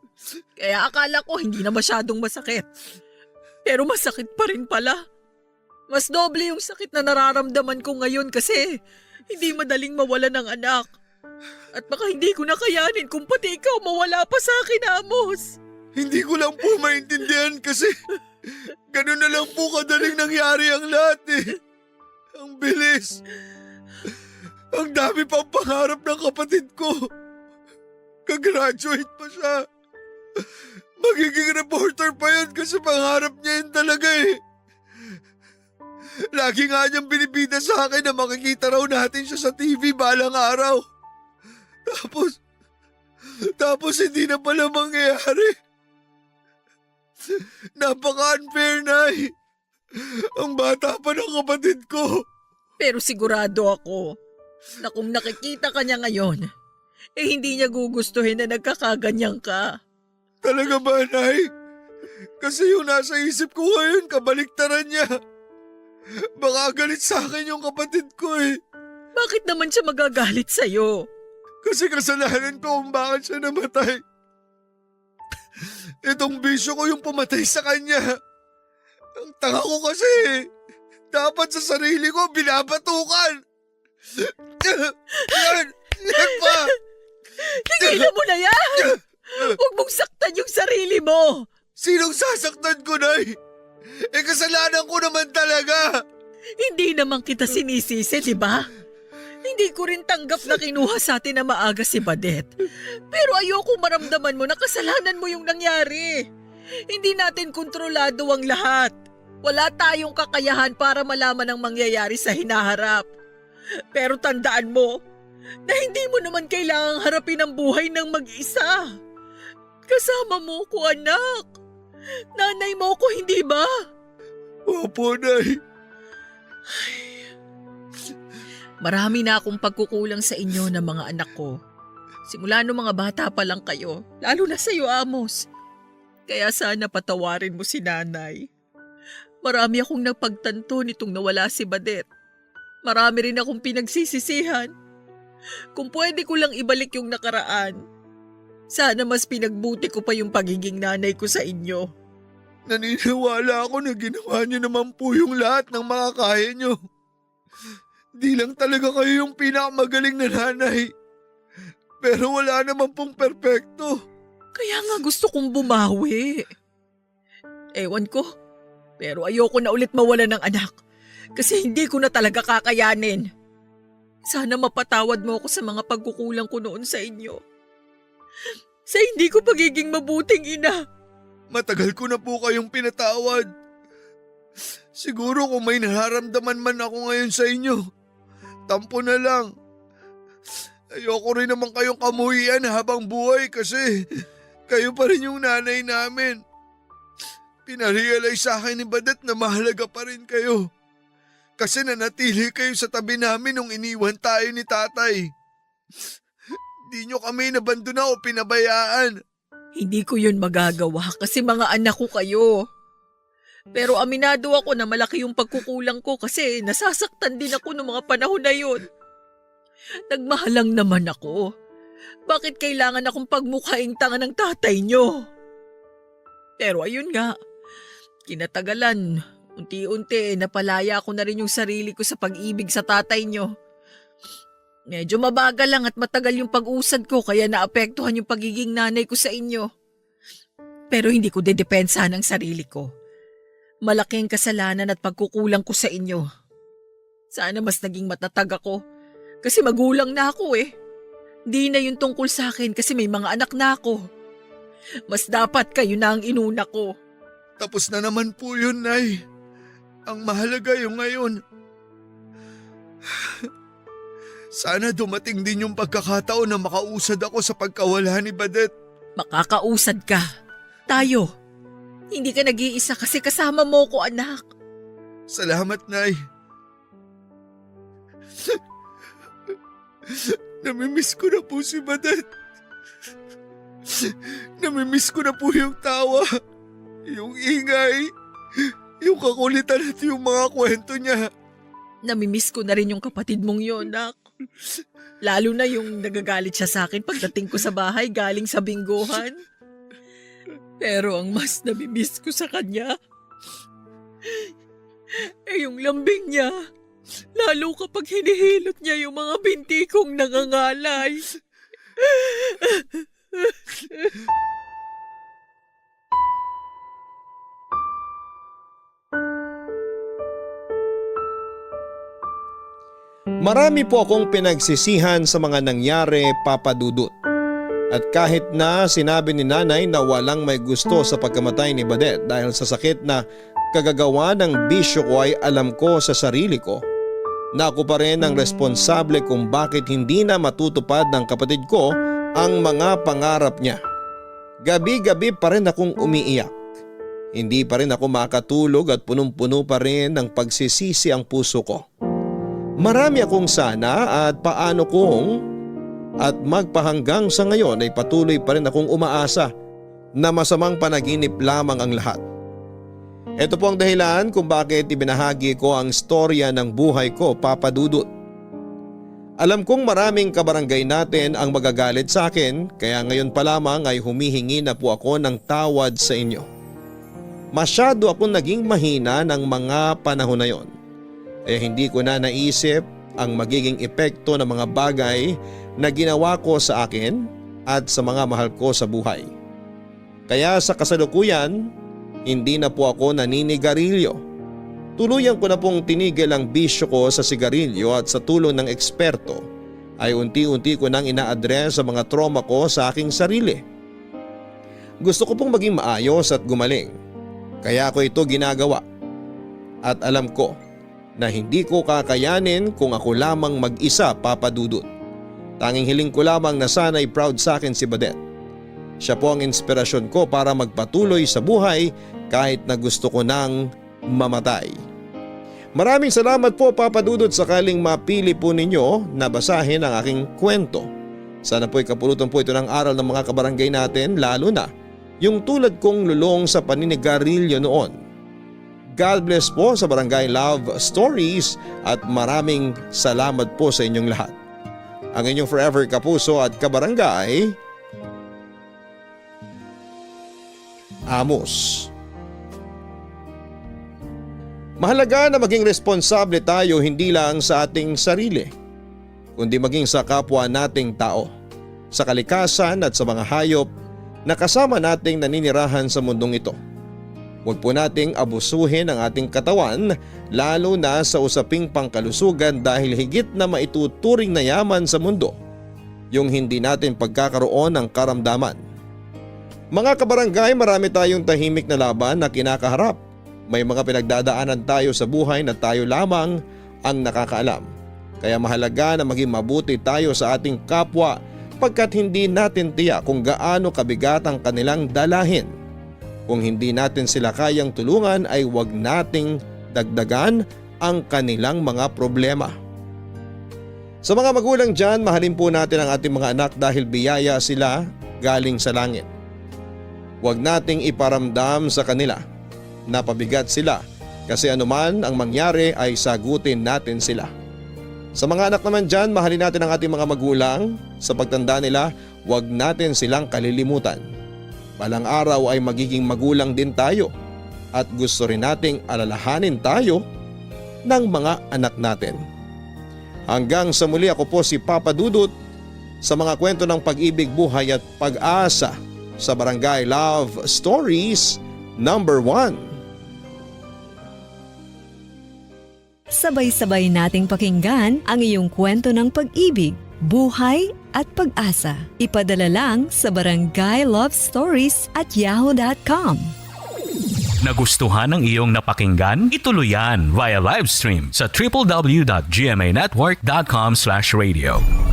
Kaya akala ko hindi na masyadong masakit. Pero masakit pa rin pala. Mas doble yung sakit na nararamdaman ko ngayon kasi hindi madaling mawala ng anak. At baka hindi ko na kayanin kung pati ikaw mawala pa sa akin, Amos. Hindi ko lang po maintindihan kasi ganun na lang po kadaling nangyari ang lahat eh. Ang bilis. Ang dami pang pangarap ng kapatid ko. Kagraduate pa siya. Magiging reporter pa yun kasi pangarap niya yun talaga eh. Lagi nga niyang binibida sa akin na makikita raw natin siya sa TV balang araw. Tapos hindi na pala mangyayari. Napaka-unfair, Nay. Ang bata pa ng kapatid ko. Pero sigurado ako na kung nakikita ka niya ngayon, hindi niya gugustuhin na nagkakaganyan ka. Talaga ba, Nay? Kasi yung nasa isip ko ngayon, kabaliktaran niya. Baka galit sa akin yung kapatid ko eh. Bakit naman siya magagalit sa'yo? Kasi kasalanan ko kung bakit siya namatay. Itong bisyo ko yung pumatay sa kanya. Ang tanga ko kasi. Dapat sa sarili ko binabatukan. Yan pa. Tigilan mo na yan! Huwag mong saktan yung sarili mo! Sinong sasaktan ko, Nay? Kasalanan ko naman talaga. Hindi naman kita sinisisi, di ba? Hindi ko rin tanggap na kinuha sa atin na maaga si Badet. Pero ayoko maramdaman mo na kasalanan mo yung nangyari. Hindi natin kontrolado ang lahat. Wala tayong kakayahan para malaman ang mangyayari sa hinaharap. Pero tandaan mo na hindi mo naman kailangang harapin ang buhay ng mag-isa. Kasama mo ko, anak. Nanay mo ko, hindi ba? Opo, Nay. Marami na akong pagkukulang sa inyo ng mga anak ko. Simula nung mga bata pa lang kayo, lalo na sa iyo, Amos. Kaya sana patawarin mo si nanay. Marami akong napagtanto nitong nawala si Badet. Marami rin akong pinagsisisihan. Kung pwede ko lang ibalik yung nakaraan, sana mas pinagbuti ko pa yung pagiging nanay ko sa inyo. Naniniwala ako na ginawa niyo naman po yung lahat ng mga kaya niyo. Di lang talaga kayo yung pinakamagaling na nanay. Pero wala naman pong perpekto. Kaya nga gusto kong bumawi. Ewan ko, pero ayoko na ulit mawala ng anak. Kasi hindi ko na talaga kakayanin. Sana mapatawad mo ako sa mga pagkukulang ko noon sa inyo. Sa hindi ko pagiging mabuting ina. Matagal ko na po kayong pinatawad. Siguro kung may nararamdaman man ako ngayon sa inyo, tampo na lang. Ayoko rin naman kayong kamuhian habang buhay kasi kayo pa rin yung nanay namin. Pinarealize sa akin ni Badet na mahalaga pa rin kayo. Kasi nanatili kayo sa tabi namin nung iniwan tayo ni tatay. Di nyo kami nabandona o pinabayaan. Hindi ko yun magagawa kasi mga anak ko kayo. Pero aminado ako na malaki yung pagkukulang ko kasi nasasaktan din ako noong mga panahon na yun. Nagmahalang naman ako. Bakit kailangan akong pagmukhaing tanga ng tatay nyo? Pero ayun nga, kinatagalan, unti-unti napalaya ko na rin yung sarili ko sa pag-ibig sa tatay nyo. Medyo mabagal lang at matagal yung pag-usad ko kaya naapektuhan yung pagiging nanay ko sa inyo. Pero hindi ko dedepensahan ang sarili ko. Malaking kasalanan at pagkukulang ko sa inyo. Sana mas naging matatag ako kasi magulang na ako eh. Di na yun tungkol sa akin kasi may mga anak na ako. Mas dapat kayo na ang inuna ko. Tapos na naman po yun, Nay. Ang mahalaga yung ngayon. Sana dumating din yung pagkakataon na makausad ako sa pagkawala ni Badet. Makakausad ka. Tayo. Hindi ka nag-iisa kasi kasama mo ko, anak. Salamat, Nay. Namimiss ko na po si Badet. Namimiss ko na po yung tawa, yung ingay, yung kakulitan at yung mga kwento niya. Namimiss ko na rin yung kapatid mong yun, anak. Lalo na yung nagagalit siya sa akin pagdating ko sa bahay galing sa bingguhan. Pero ang mas namimiss ko sa kanya, yung lambing niya. Lalo kapag hinihilot niya yung mga binti kong nangangalay. Marami po akong pinagsisihan sa mga nangyari, Papa Dudut. At kahit na sinabi ni nanay na walang may gusto sa pagkamatay ni Badet dahil sa sakit na kagagawa ng bisyo ko ay alam ko sa sarili ko na ako pa rin ang responsable kung bakit hindi na matutupad ng kapatid ko ang mga pangarap niya. Gabi-gabi pa rin akong umiiyak. Hindi pa rin ako makatulog at punong-puno pa rin ng pagsisisi ang puso ko. Marami akong sana at paano kung at magpahanggang sa ngayon ay patuloy pa rin akong umaasa na masamang panaginip lamang ang lahat. Ito po ang dahilan kung bakit ibinahagi ko ang storya ng buhay ko, Papa Dudut. Alam kong maraming kabarangay natin ang magagalit sa akin kaya ngayon pa lamang ay humihingi na po ako ng tawad sa inyo. Masyado akong naging mahina ng mga panahon na yon. Hindi ko na naisip ang magiging epekto ng mga bagay na ginawa ko sa akin at sa mga mahal ko sa buhay. Kaya sa kasalukuyan, hindi na po ako naninigarilyo. Tuluyan ko na pong tinigil ang bisyo ko sa sigarilyo at sa tulong ng eksperto ay unti-unti ko nang ina-address sa mga trauma ko sa aking sarili. Gusto ko pong maging maayos at gumaling. Kaya ko ito ginagawa. At alam ko na hindi ko kakayanin kung ako lamang mag-isa, Papa Dudut. Tanging hiling ko lamang na sana'y proud sa akin si Badet. Siya po ang inspirasyon ko para magpatuloy sa buhay kahit na gusto ko nang mamatay. Maraming salamat po, Papa Dudut, sakaling mapili po ninyo na basahin ang aking kwento. Sana po'y kapulutan po ito ng aral ng mga kabarangay natin, lalo na yung tulad kong lulong sa paninigarilyo noon. God bless po sa Barangay Love Stories at maraming salamat po sa inyong lahat. Ang inyong forever kapuso at kabarangay, Amos. Mahalaga na maging responsable tayo hindi lang sa ating sarili, kundi maging sa kapwa nating tao, sa kalikasan at sa mga hayop na kasama nating naninirahan sa mundong ito. Huwag po nating abusuhin ang ating katawan lalo na sa usaping pangkalusugan dahil higit na maituturing na yaman sa mundo yung hindi natin pagkakaroon ng karamdaman. Mga kabarangay, marami tayong tahimik na laban na kinakaharap. May mga pinagdadaanan tayo sa buhay na tayo lamang ang nakakaalam. Kaya mahalaga na maging mabuti tayo sa ating kapwa pagkat hindi natin tiyak kung gaano kabigat ang kanilang dalahin. Kung hindi natin sila kayang tulungan ay huwag nating dagdagan ang kanilang mga problema. Sa mga magulang dyan, mahalin po natin ang ating mga anak dahil biyaya sila galing sa langit. Huwag nating iparamdam sa kanila na pabigat sila kasi anuman ang mangyari ay sagutin natin sila. Sa mga anak naman dyan, mahalin natin ang ating mga magulang. Sa pagtanda nila, huwag natin silang kalilimutan. Balang araw ay magiging magulang din tayo at gusto rin nating alalahanin tayo ng mga anak natin. Hanggang sa muli, ako po si Papa Dudut sa mga kwento ng pag-ibig, buhay at pag-asa sa Barangay Love Stories number 1. Sabay-sabay nating pakinggan ang iyong kwento ng pag-ibig, buhay at pag-asa. Ipadala lang sa barangaylovestories@yahoo.com. Nagustuhan ng iyong napakinggan? Ituloy yan via live stream sa www.gmanetwork.com/radio.